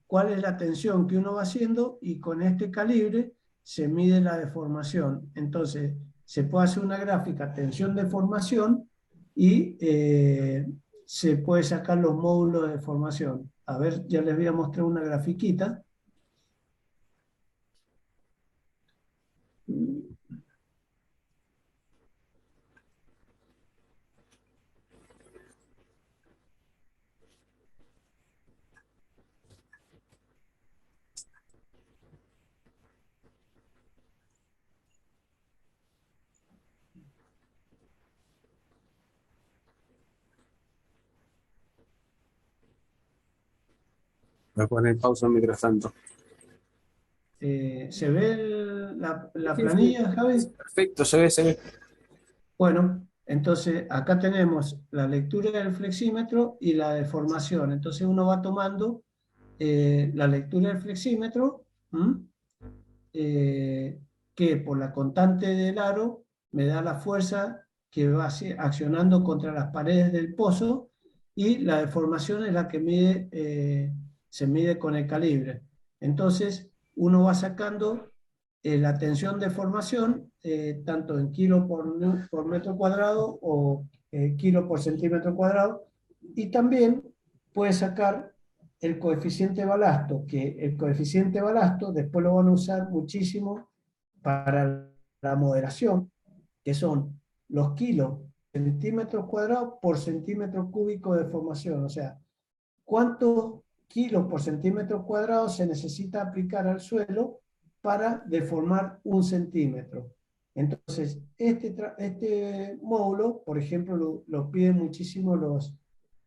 Speaker 1: cuál es la tensión que uno va haciendo, y con este calibre se mide la deformación. Entonces se puede hacer una gráfica tensión-deformación y se puede sacar los módulos de deformación. A ver, ya les voy a mostrar una grafiquita.
Speaker 2: Voy a poner pausa mientras tanto.
Speaker 1: ¿Se ve la planilla, Javi?
Speaker 2: Perfecto, se ve, se ve.
Speaker 1: Bueno, entonces acá tenemos la lectura del flexímetro y la deformación. Entonces uno va tomando la lectura del flexímetro, eh, que por la constante del aro me da la fuerza que va accionando contra las paredes del pozo, y la deformación es la que se mide con el calibre. Entonces uno va sacando la tensión de formación, tanto en kilo por metro cuadrado o kilo por centímetro cuadrado, y también puede sacar el coeficiente balasto, que el coeficiente balasto después lo van a usar muchísimo para la moderación, que son los kilos centímetros cuadrados por centímetro cúbico de formación. O sea, ¿cuántos kilos por centímetro cuadrado se necesita aplicar al suelo para deformar un centímetro? Entonces, este módulo, por ejemplo, lo piden muchísimo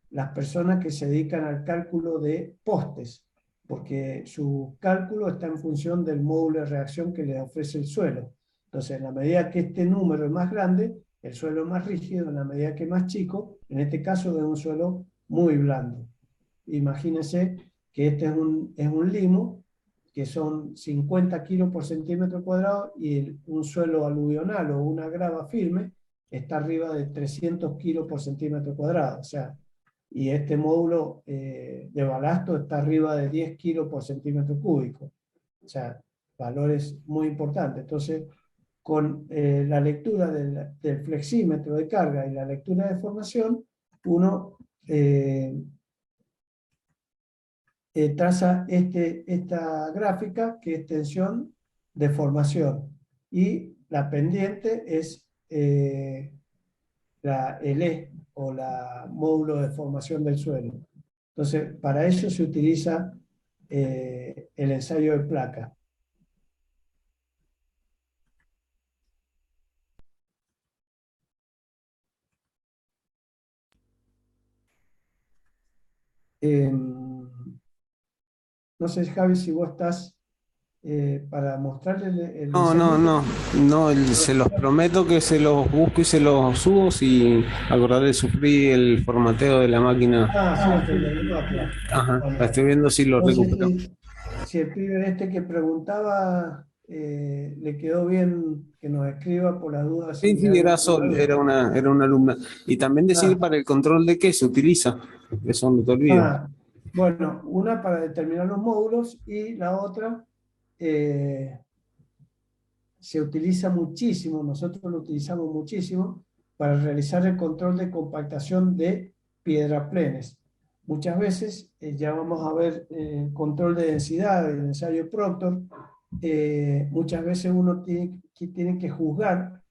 Speaker 1: las personas que se dedican al cálculo de postes, porque su cálculo está en función del módulo de reacción que les ofrece el suelo. Entonces, en la medida que este número es más grande, el suelo es más rígido; en la medida que es más chico, en este caso es un suelo muy blando. Imagínense que este es un limo, que son 50 kilos por centímetro cuadrado, y un suelo aluvional o una grava firme está arriba de 300 kilos por centímetro cuadrado. O sea, y este módulo de balasto está arriba de 10 kilos por centímetro cúbico. O sea, valores muy importantes. Entonces, con la lectura del flexímetro de carga y la lectura de formación, uno traza esta gráfica que es tensión de formación y la pendiente es el E o la módulo de formación del suelo. Entonces, para eso se utiliza el ensayo de placa. No sé, Javi, si vos estás para mostrarle el
Speaker 2: No, no,
Speaker 1: ensayito.
Speaker 2: no, no, se los prometo que se los busco y se los subo si acordar de sufrir el formateo de la máquina.
Speaker 1: Ah, cierto, el de la máquina.
Speaker 2: Ajá, la
Speaker 1: Bueno,
Speaker 2: estoy viendo si lo
Speaker 1: no sé
Speaker 2: recupero.
Speaker 1: si el pibe este que preguntaba le quedó bien que nos escriba por las dudas
Speaker 2: Sí,
Speaker 1: si
Speaker 2: sí,
Speaker 1: hay
Speaker 2: era
Speaker 1: alguna
Speaker 2: Sol,
Speaker 1: duda.
Speaker 2: era una alumna. Y también decir
Speaker 1: Ah,
Speaker 2: para el control de qué se utiliza, eso no te olvido.
Speaker 1: ah, bueno, una para determinar los módulos y la otra eh, se utiliza muchísimo, nosotros lo utilizamos muchísimo para realizar el control de compactación de piedraplenes. Muchas veces, ya vamos a ver control de densidad del ensayo Proctor, muchas veces uno tiene que juzgar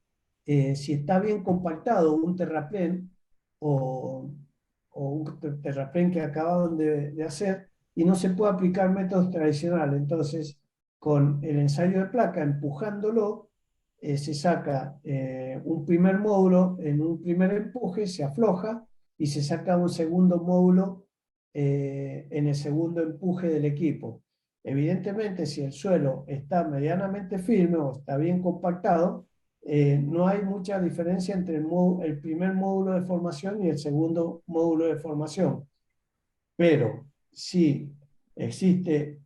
Speaker 1: si está bien compactado un terraplén o, o un terraplén que acababan de hacer y no se puede aplicar métodos tradicionales. Entonces, con el ensayo de placa, empujándolo, se saca un primer módulo en un primer empuje, se afloja y se saca un segundo módulo en el segundo empuje del equipo. Evidentemente, si el suelo está medianamente firme o está bien compactado, no hay mucha diferencia entre el primer módulo de formación y el segundo módulo de formación. Pero si existe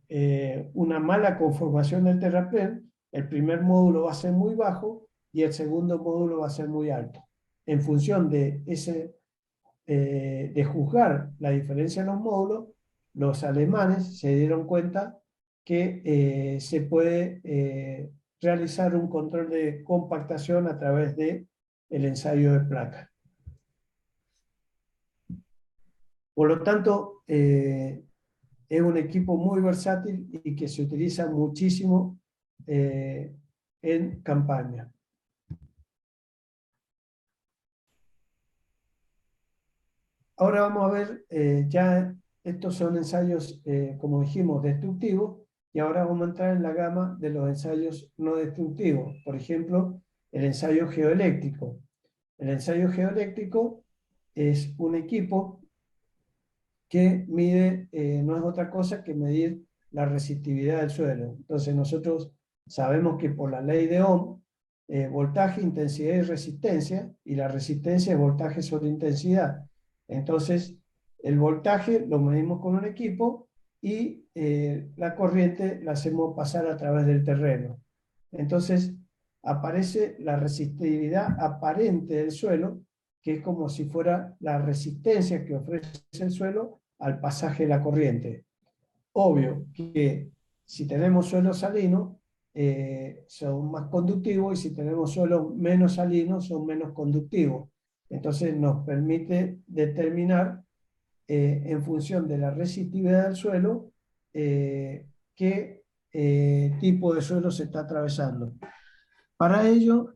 Speaker 1: una mala conformación del terraplén, el primer módulo va a ser muy bajo y el segundo módulo va a ser muy alto. En función de juzgar la diferencia en los módulos, los alemanes se dieron cuenta que se puede realizar un control de compactación a través de el ensayo de placa. Por lo tanto, es un equipo muy versátil y que se utiliza muchísimo en campaña. Ahora vamos a ver, ya estos son ensayos, como dijimos, destructivos, y ahora vamos a entrar en la gama de los ensayos no destructivos. Por ejemplo, el ensayo geoeléctrico. El ensayo geoeléctrico es un equipo que mide, no es otra cosa que medir la resistividad del suelo. Entonces nosotros sabemos que por la ley de Ohm, voltaje, intensidad y resistencia, y la resistencia es voltaje sobre intensidad. Entonces, el voltaje lo medimos con un equipo y la corriente la hacemos pasar a través del terreno. Entonces, aparece la resistividad aparente del suelo, que es como si fuera la resistencia que ofrece el suelo al pasaje de la corriente. Obvio que si tenemos suelo salino, son más conductivos, y si tenemos suelos menos salinos, son menos conductivos. Entonces nos permite determinar, en función de la resistividad del suelo, qué tipo de suelo se está atravesando. Para ello,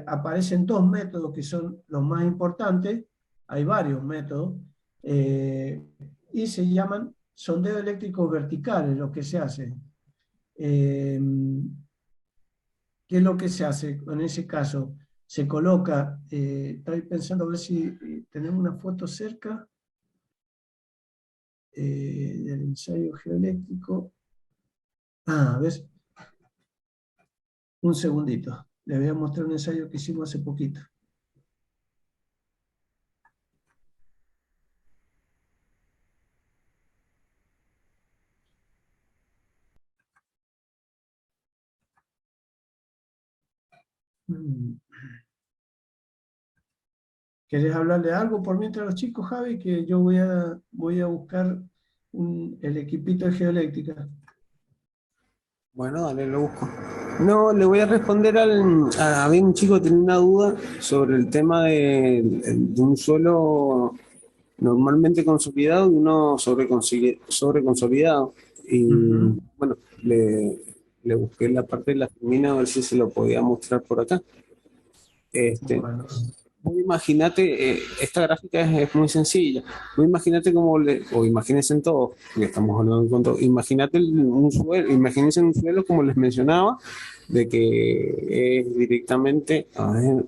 Speaker 1: aparecen dos métodos que son los más importantes. Hay varios métodos, y se llaman sondeo eléctrico verticales, lo que se hace. Eh, ¿Qué es lo que se hace en ese caso? Se coloca, estoy pensando a ver si tenemos una foto cerca del ensayo geoeléctrico. Ah, ¿ves? Un segundito. Les voy a mostrar un ensayo que hicimos hace poquito. Mm. ¿Querés hablarle algo por mientras los chicos, Javi? Que yo voy a buscar el equipito de geoeléctrica.
Speaker 2: Bueno, dale, lo busco. No, le voy a responder había un chico que tenía una duda sobre el tema de un suelo normalmente consolidado y uno sobre consolidado. Y
Speaker 1: Ujú.
Speaker 2: bueno, le busqué la parte de la filmina a ver si se lo podía mostrar por acá. Este,
Speaker 1: Bueno,
Speaker 2: vos imaginate, esta gráfica es muy sencilla. Vos imaginate o imagínense en todo, que estamos hablando en control, imagínate un suelo, imagínense un suelo como les mencionaba, de que es directamente, a ver,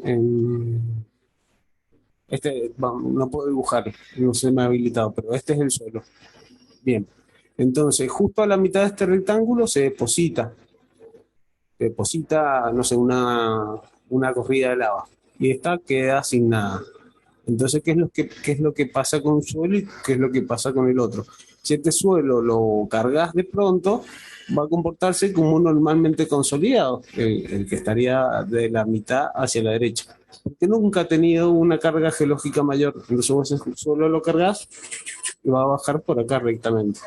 Speaker 2: no puedo dibujar, no se me ha habilitado, pero este es el suelo. Bien. Entonces, justo a la mitad de este rectángulo se deposita, no sé, una corrida de lava. Y esta queda sin nada. Entonces, ¿qué es lo que pasa con un suelo y qué es lo que pasa con el otro? Si este suelo lo cargas de pronto, va a comportarse como normalmente consolidado, el que estaría de la mitad hacia la derecha. Porque nunca ha tenido una carga geológica mayor. Entonces, vos el suelo lo cargas y va a bajar por acá rectamente.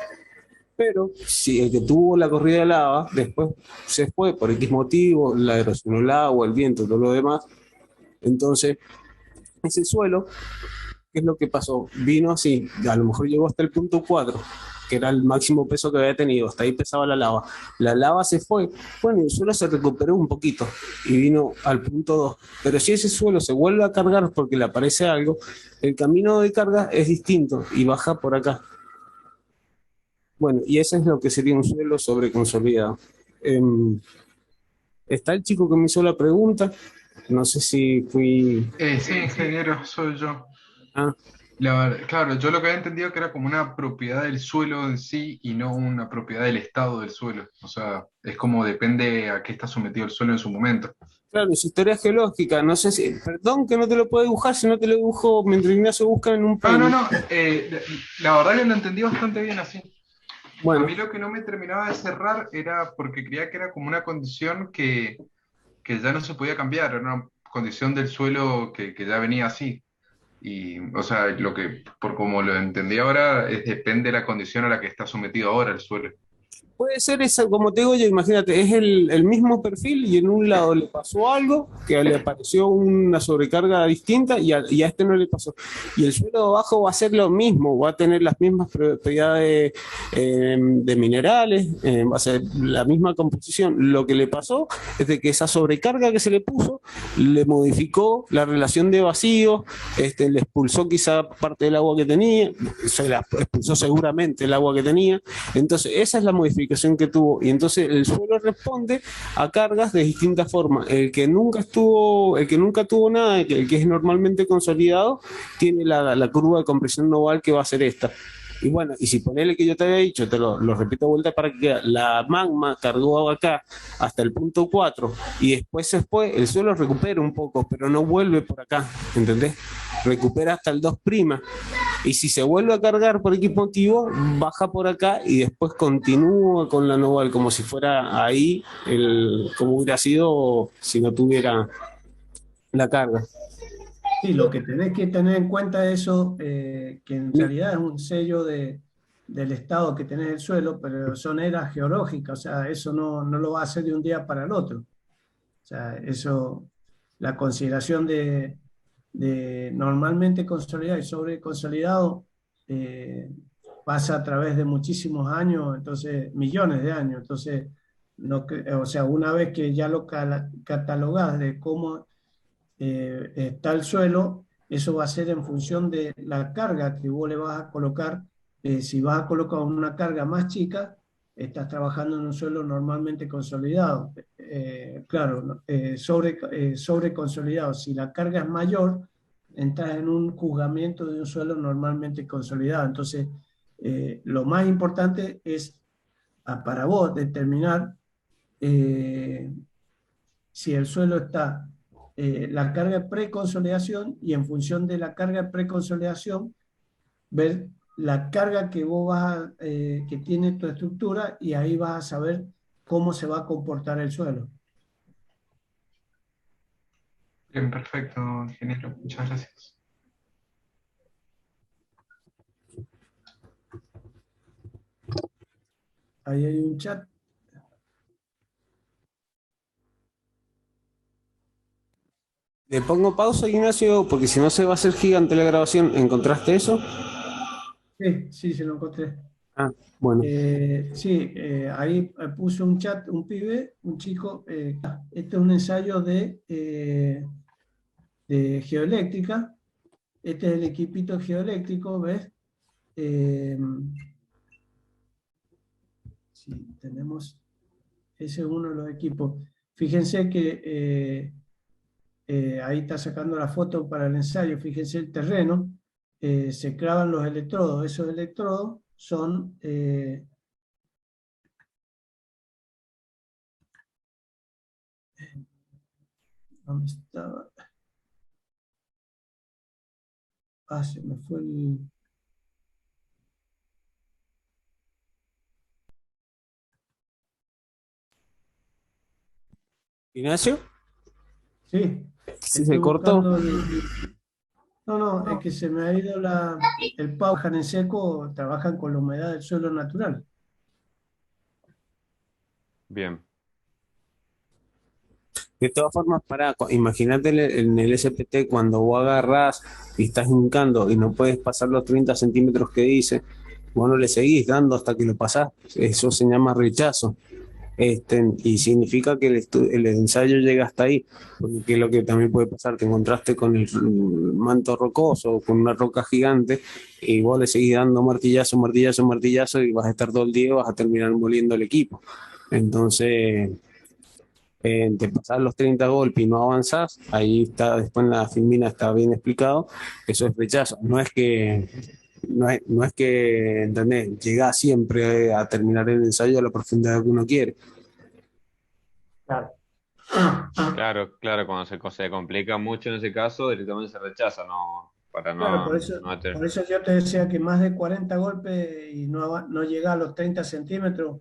Speaker 2: Pero si el que tuvo la corrida de lava después se fue por X motivo, la erosión del agua, el viento, todo lo demás, entonces ese suelo, ¿qué es lo que pasó? Vino así, a lo mejor llegó hasta el punto 4, que era el máximo peso que había tenido, hasta ahí pesaba la lava. La lava se fue, bueno, y el suelo se recuperó un poquito y vino al punto 2. Pero si ese suelo se vuelve a cargar porque le aparece algo, el camino de carga es distinto y baja por acá. Bueno, y eso es lo que sería un suelo sobreconsolidado. Em, Está el chico que me hizo la pregunta, no sé si fui...
Speaker 4: Sí, ingeniero, soy yo.
Speaker 2: Ah,
Speaker 4: Claro, yo lo que había entendido que era como una propiedad del suelo en sí y no una propiedad del estado del suelo. O sea, es como depende a qué está sometido el suelo en su momento.
Speaker 2: claro, su historia geológica, no sé si... Perdón que no te lo puedo dibujar, si no te lo dibujo mientras Ignacio busca en un
Speaker 4: No, no,
Speaker 2: paint.
Speaker 4: no. La verdad que lo entendí bastante bien así. A
Speaker 2: Bueno,
Speaker 4: mí lo que no me terminaba de cerrar era porque creía que era como una condición que ya no se podía cambiar, era una condición del suelo que ya venía así. Y, o sea, por como lo entendí ahora, depende de la condición a la que está sometido ahora el suelo.
Speaker 2: puede ser esa, como te digo yo, imagínate, es el mismo perfil y en un lado le pasó algo, que le apareció una sobrecarga distinta y a este no le pasó. Y el suelo de abajo va a ser lo mismo, va a tener las mismas propiedades de minerales, va a ser la misma composición. Lo que le pasó es de que esa sobrecarga que se le puso le modificó la relación de vacío, le expulsó quizá parte del agua que tenía, se la expulsó seguramente el agua que tenía, entonces, esa es la modificación que tuvo. Y entonces el suelo responde a cargas de distintas formas. El que nunca tuvo nada, el que es normalmente consolidado, tiene la curva de compresión nodal que va a ser esta. Y bueno, y si ponele que yo te había dicho, te lo repito de vuelta para que la magma cargó acá hasta el punto 4 y después el suelo recupera un poco, pero no vuelve por acá, ¿entendés? Recupera hasta el 2'. Y si se vuelve a cargar por X motivo, baja por acá y después continúa con la Noval como si fuera ahí, como hubiera sido si no tuviera la carga.
Speaker 1: sí, lo que tenés que tener en cuenta es eso, que en
Speaker 2: Mi-
Speaker 1: realidad es un sello del estado que tenés el suelo, pero son eras geológicas, o sea, eso no lo va a hacer de un día para el otro. O sea, eso, la consideración de normalmente consolidado y sobreconsolidado pasa a través de muchísimos años, entonces millones de años. Entonces, no, o sea, una vez que ya lo catalogás de cómo está el suelo, eso va a ser en función de la carga que vos le vas a colocar. Si vas a colocar una carga más chica, estás trabajando en un suelo normalmente consolidado. Claro, ¿no? Sobre consolidado. Si la carga es mayor, entras en un juzgamiento de un suelo normalmente consolidado. Entonces, lo más importante es para vos determinar eh, si el suelo está la carga de preconsolidación y en función de la carga de preconsolidación, ver la carga que vos que tiene tu estructura y ahí vas a saber cómo se va a comportar el suelo.
Speaker 4: Bien, perfecto, ingeniero. Muchas gracias.
Speaker 1: Ahí hay un chat.
Speaker 2: Le pongo pausa, Ignacio, porque si no se va a hacer gigante la grabación. ¿Encontraste eso?
Speaker 1: Sí, sí, se lo encontré.
Speaker 2: Ah, bueno.
Speaker 1: Sí, ahí puso un chat, un pibe, un chico. Este es un ensayo de geoeléctrica. Este es el equipito geoeléctrico, ¿ves? Eh, sí, tenemos, ese es uno de los equipos. Fíjense que ahí está sacando la foto para el ensayo. Fíjense el terreno. Se clavan los electrodos. Esos electrodos son... ¿dónde estaba? Ah, se me fue el...
Speaker 2: Ignacio,
Speaker 1: Sí,
Speaker 2: si se
Speaker 1: estoy
Speaker 2: cortó.
Speaker 1: buscando No, no, es que se me ha ido el pájaro en seco, trabajan con la humedad del suelo natural.
Speaker 5: Bien.
Speaker 2: De todas formas, imagínate en el SPT cuando vos agarrás y estás hincando y no puedes pasar los 30 centímetros que dice, vos no le seguís dando hasta que lo pasás. Eso se llama rechazo. Y significa que el ensayo llega hasta ahí, porque es lo que también puede pasar, te encontraste con el manto rocoso o con una roca gigante y vos le seguís dando martillazo, martillazo, martillazo y vas a estar todo el día y vas a terminar moliendo el equipo. Entonces, te pasás los 30 golpes y no avanzás, ahí está, después en la filmina está bien explicado, eso es rechazo. No es que, ¿entendés? Llegás siempre a terminar el ensayo a la profundidad que uno quiere.
Speaker 1: Claro.
Speaker 5: Claro, claro, cuando se complica mucho en ese caso, directamente se rechaza, no, para
Speaker 1: Claro,
Speaker 5: no, no
Speaker 1: por
Speaker 5: meter.
Speaker 1: eso yo te decía que más de 40 golpes y no llega a los 30 centímetros,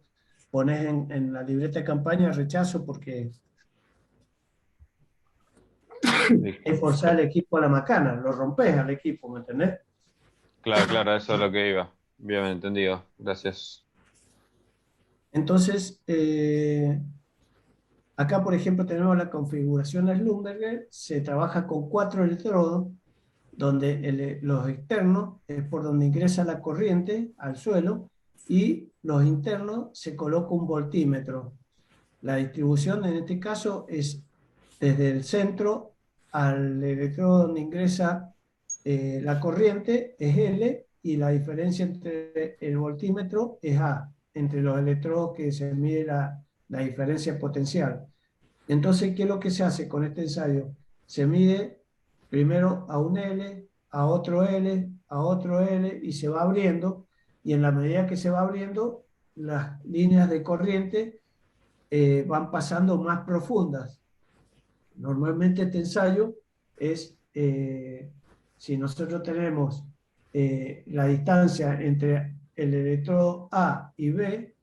Speaker 1: pones en la libreta de campaña rechazo porque
Speaker 5: Listo.
Speaker 1: es forzar al equipo a la macana, lo rompes al equipo, ¿me entendés?
Speaker 5: Claro, claro, eso es lo que iba. Bien entendido. Gracias.
Speaker 1: Entonces, acá, por ejemplo, tenemos la configuración de Schlumberger, se trabaja con 4 electrodos, donde los externos es por donde ingresa la corriente al suelo y los internos se coloca un voltímetro. La distribución en este caso es desde el centro al electrodo donde ingresa la corriente es L y la diferencia entre el voltímetro es A, entre los electrodos que se mide la diferencia potencial. Entonces, ¿qué es lo que se hace con este ensayo? Se mide primero a un L, a otro L, a otro L y se va abriendo y en la medida que se va abriendo, las líneas de corriente van pasando más profundas. Normalmente este ensayo es, si nosotros tenemos la distancia entre el electrodo A y B,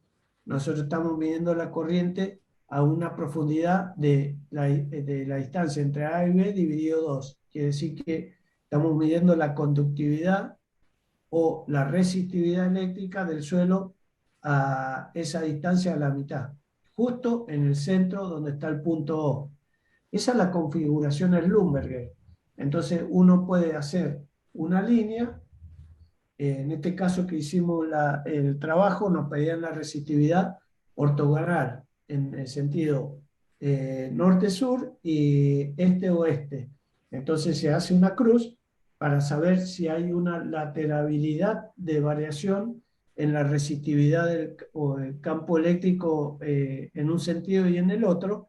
Speaker 1: nosotros estamos midiendo la corriente a una profundidad de la distancia entre A y B dividido 2. Quiere decir que estamos midiendo la conductividad o la resistividad eléctrica del suelo a esa distancia a la mitad, justo en el centro donde está el punto O. Esa es la configuración del Schlumberger. Entonces uno puede hacer una línea, en este caso que hicimos el trabajo, nos pedían la resistividad ortogonal, en el sentido norte-sur y este-oeste. Entonces se hace una cruz para saber si hay una laterabilidad de variación en la resistividad o del campo eléctrico en un sentido y en el otro,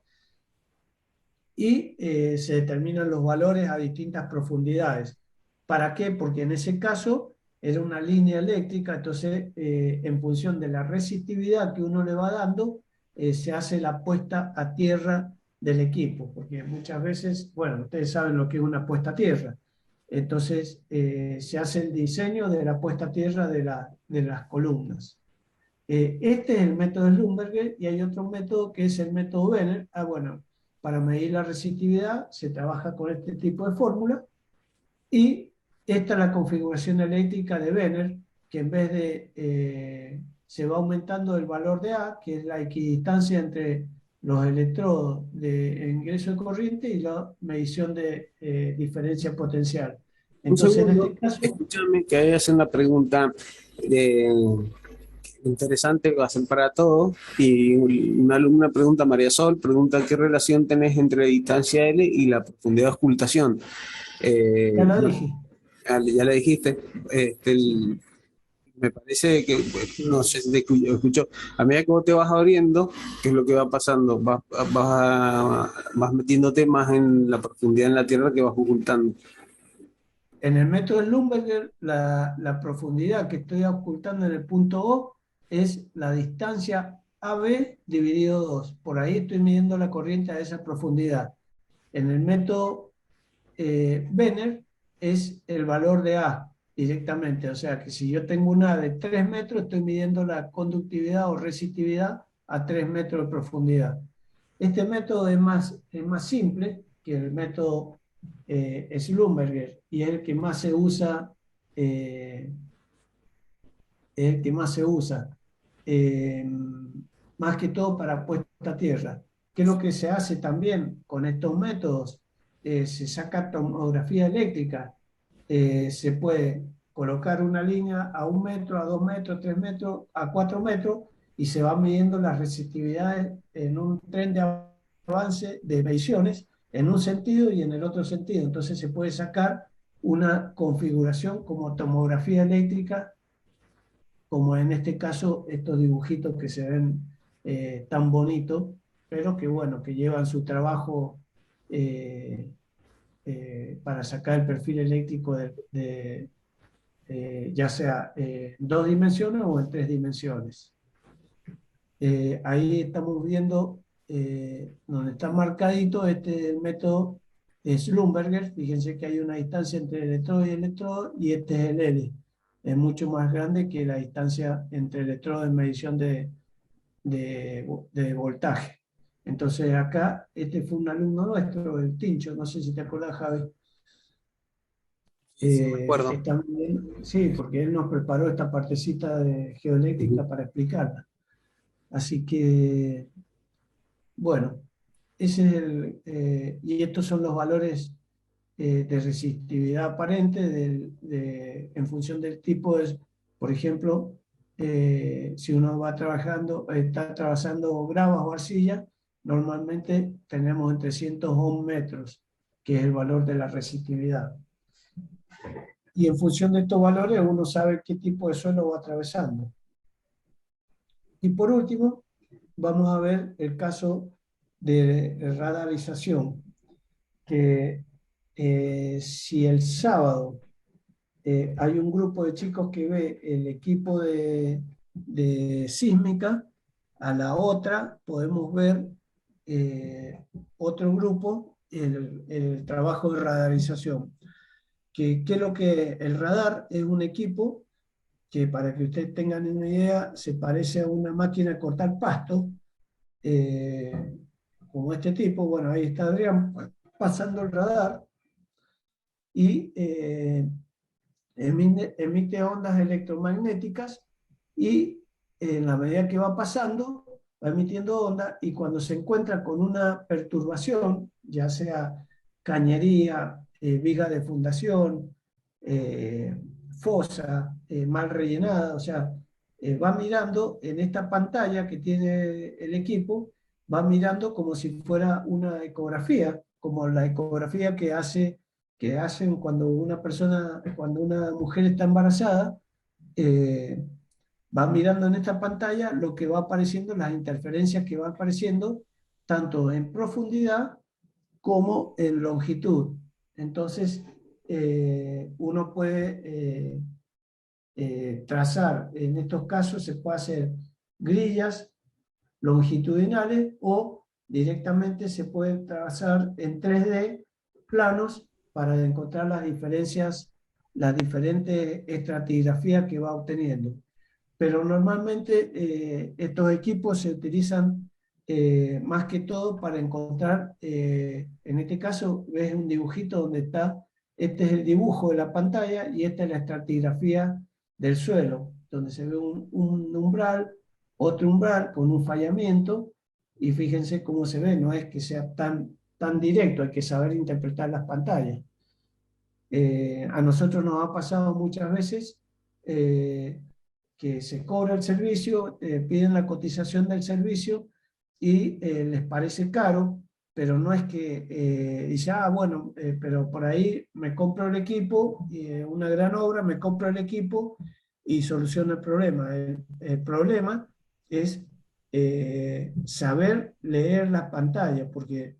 Speaker 1: y se determinan los valores a distintas profundidades. ¿Para qué? Porque en ese caso era una línea eléctrica, entonces en función de la resistividad que uno le va dando, se hace la puesta a tierra del equipo, porque muchas veces, bueno, ustedes saben lo que es una puesta a tierra. Entonces se hace el diseño de la puesta a tierra de las columnas. Este es el método Schlumberger y hay otro método que es el método Benner. Bueno, para medir la resistividad se trabaja con este tipo de fórmula y esta es la configuración eléctrica de Benner, que en vez de se va aumentando el valor de A, que es la equidistancia entre los electrodos de ingreso de corriente y la medición de diferencia potencial.
Speaker 2: Un
Speaker 1: Entonces, en
Speaker 2: segundo,
Speaker 1: este caso,
Speaker 2: escúchame que ahí hacen una pregunta eh, interesante, va a ser para todos. Y una alumna pregunta, María Sol, pregunta qué relación tenés entre la distancia L y la profundidad de ocultación.
Speaker 1: ya lo
Speaker 2: No,
Speaker 1: dije.
Speaker 2: ya le dijiste, me parece que, no sé si te escucho, a medida que vos te vas abriendo, ¿qué es lo que va pasando? Vas metiéndote más en la profundidad en la Tierra que vas ocultando.
Speaker 1: En el método Schlumberger, la profundidad que estoy ocultando en el punto O es la distancia AB dividido 2. Por ahí estoy midiendo la corriente a esa profundidad. En el método Benner es el valor de A directamente. O sea que si yo tengo un A de 3 metros, estoy midiendo la conductividad o resistividad a 3 metros de profundidad. Este método es más simple que el método Schlumberger y es el que más se usa, eh, es el que más se usa, eh, más que todo para puesta a tierra. ¿Qué es lo que se hace también con estos métodos? Se saca tomografía eléctrica, se puede colocar una línea a 1 metro, a 2 metros, 3 metros, a 4 metros y se va midiendo las resistividades en un tren de avance de mediciones en un sentido y en el otro sentido. Entonces se puede sacar una configuración como tomografía eléctrica, como en este caso estos dibujitos que se ven tan bonitos, pero que bueno, que llevan su trabajo eh, para sacar el perfil eléctrico ya sea en 2 dimensiones o en 3 dimensiones. Ahí estamos viendo donde está marcadito el método Schlumberger. Fíjense que hay una distancia entre electrodo y electrodo y este es el L. Es mucho más grande que la distancia entre electrodos en medición de voltaje. Entonces acá, este fue un alumno nuestro, el Tincho, no sé si te acuerdas, Javi.
Speaker 2: Sí, me acuerdo.
Speaker 1: Sí, porque él nos preparó esta partecita de geoeléctrica para explicarla. Así que, bueno, y estos son los valores de resistividad aparente en función del tipo de, por ejemplo, si uno está trabajando gravas o arcilla, normalmente tenemos entre 100 ohm metros, que es el valor de la resistividad. Y en función de estos valores uno sabe qué tipo de suelo va atravesando. Y por último, vamos a ver el caso de radarización, que si el sábado hay un grupo de chicos que ve el equipo de sísmica, a la otra podemos ver otro grupo, el trabajo de radarización. ¿Qué es lo que el radar? Es un equipo que, para que ustedes tengan una idea, se parece a una máquina de cortar pasto, eh, como este tipo. Bueno, ahí está Adrián pasando el radar y emite ondas electromagnéticas y en la medida que va pasando, va emitiendo ondas y cuando se encuentra con una perturbación, ya sea cañería, viga de fundación, eh, fosa mal rellenada, o sea, va mirando en esta pantalla que tiene el equipo, va mirando como si fuera una ecografía, como la ecografía que hacen cuando una mujer está embarazada, eh, va mirando en esta pantalla lo que va apareciendo, las interferencias que van apareciendo, tanto en profundidad como en longitud. Entonces, uno puede trazar, en estos casos se puede hacer grillas longitudinales o directamente se puede trazar en 3D planos para encontrar las diferentes estratigrafías que va obteniendo. Pero normalmente estos equipos se utilizan más que todo para encontrar, en este caso ves un dibujito donde está, este es el dibujo de la pantalla y esta es la estratigrafía del suelo, donde se ve un umbral, otro umbral con un fallamiento y fíjense cómo se ve, no es que sea tan directo, hay que saber interpretar las pantallas. A nosotros nos ha pasado muchas veces que se cobra el servicio, piden la cotización del servicio y les parece caro, pero no es que dice, bueno, pero por ahí me compro el equipo, una gran obra, me compro el equipo y soluciono el problema. El problema es saber leer las pantallas, porque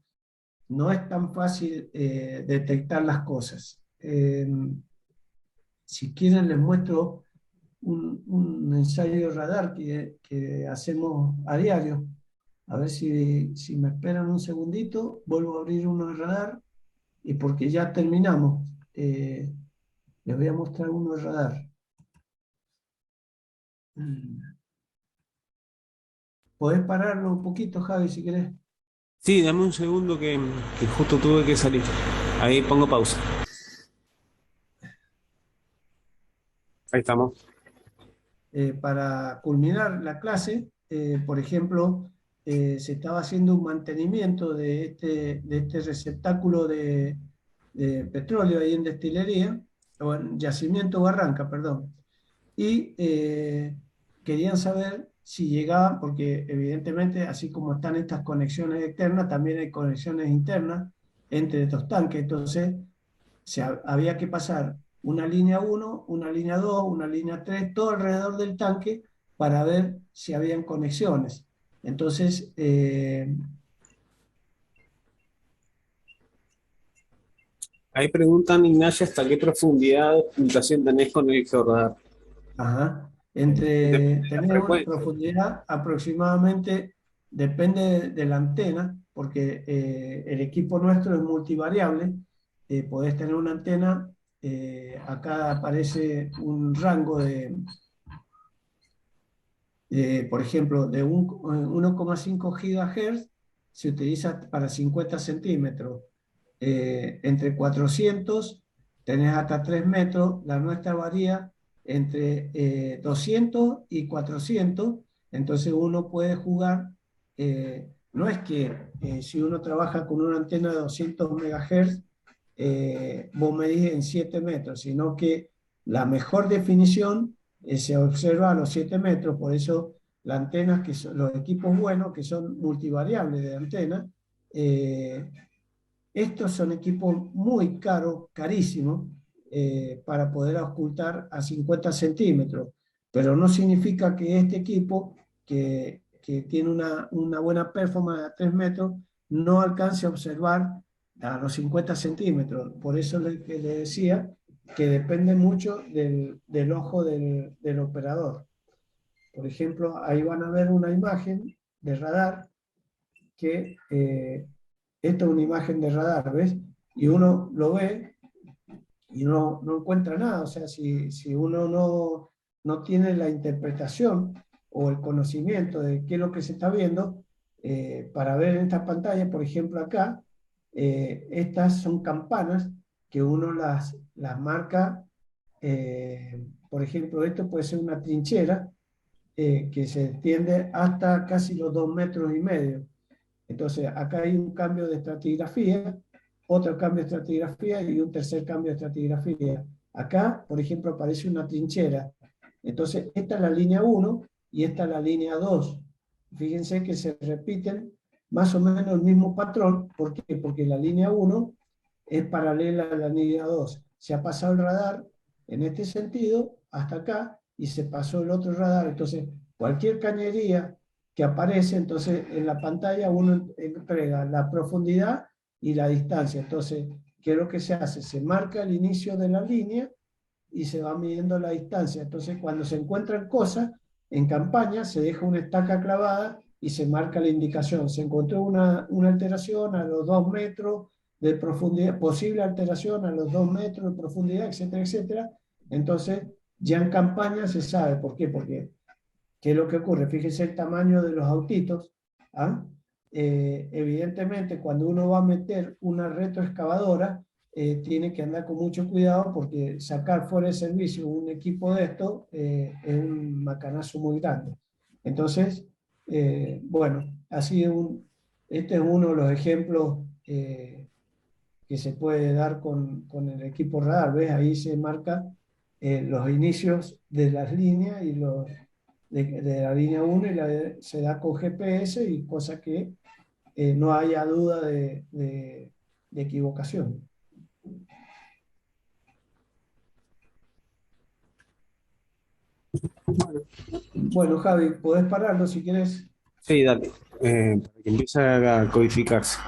Speaker 1: no es tan fácil detectar las cosas. Si quieren les muestro un ensayo de radar que hacemos a diario. A ver si me esperan un segundito, vuelvo a abrir uno de radar y porque ya terminamos, les voy a mostrar uno de radar. ¿Podés pararlo un poquito, Javi, si querés?
Speaker 2: Sí, dame un segundo que justo tuve que salir. Ahí pongo pausa. Ahí estamos.
Speaker 1: Para culminar la clase, por ejemplo, se estaba haciendo un mantenimiento de este receptáculo de petróleo ahí en destilería, o en yacimiento Barranca, perdón. Y querían saber si llegaban, porque evidentemente, así como están estas conexiones externas, también hay conexiones internas entre estos tanques. Entonces, había que pasar una línea 1, una línea 2, una línea 3, todo alrededor del tanque para ver si habían conexiones. Entonces,
Speaker 2: Ahí preguntan, Ignacio, ¿hasta qué profundidad de ocultación tenés con el georradar?
Speaker 1: ajá,
Speaker 2: Depende de la
Speaker 1: tener una
Speaker 2: frecuencia.
Speaker 1: profundidad aproximadamente, depende de la antena, porque el equipo nuestro es multivariable. Podés tener una antena, acá aparece un rango por ejemplo, de 1,5 GHz se utiliza para 50 centímetros. Entre 400 tenés hasta 3 metros, la nuestra varía entre 200 y 400, entonces uno puede jugar, no es que si uno trabaja con una antena de 200 MHz, vos medís en 7 metros, sino que la mejor definición se observa a los 7 metros, por eso las antenas, que son los equipos buenos, que son multivariables de antena, estos son equipos muy caros, carísimos, para poder ocultar a 50 centímetros, pero no significa que este equipo, que tiene una buena performance a 3 metros, no alcance a observar a los 50 centímetros. Por eso le decía que depende mucho del ojo del operador. Por ejemplo, ahí van a ver una imagen de radar que esta es una imagen de radar, ¿ves? Y uno lo ve y no encuentra nada. O sea, si uno no tiene la interpretación o el conocimiento de qué es lo que se está viendo, para ver en esta pantalla, por ejemplo acá, estas son campanas que uno las marca. Por ejemplo, esto puede ser una trinchera que se extiende hasta casi los 2,5 metros. Entonces, acá hay un cambio de estratigrafía, otro cambio de estratigrafía y un tercer cambio de estratigrafía. Acá, por ejemplo, aparece una trinchera. Entonces, esta es la línea 1 y esta es la línea 2. Fíjense que se repiten más o menos el mismo patrón. ¿Por qué? Porque la línea 1 es paralela a la línea 2. Se ha pasado el radar en este sentido hasta acá y se pasó el otro radar. Entonces, cualquier cañería que aparece, entonces en la pantalla uno entrega la profundidad y la distancia. Entonces, ¿qué es lo que se hace? Se marca el inicio de la línea y se va midiendo la distancia. Entonces, cuando se encuentran cosas, en campaña se deja una estaca clavada y se marca la indicación. Se encontró una alteración a los 2 metros de profundidad, posible alteración a los 2 metros de profundidad, etcétera, etcétera. Entonces, ya en campaña se sabe. ¿Por qué? Porque, ¿qué es lo que ocurre? Fíjese el tamaño de los autitos. ¿Ah? Evidentemente, cuando uno va a meter una retroexcavadora, tiene que andar con mucho cuidado porque sacar fuera de servicio un equipo de esto es un macanazo muy grande. Entonces, Bueno, este es uno de los ejemplos que se puede dar con el equipo radar. ¿Ves? Ahí se marca los inicios de las líneas y de la línea uno se da con GPS y cosa que no haya duda de equivocación. Bueno, Javi, podés pararlo si quieres.
Speaker 2: Sí, dale, para que empiece a codificarse.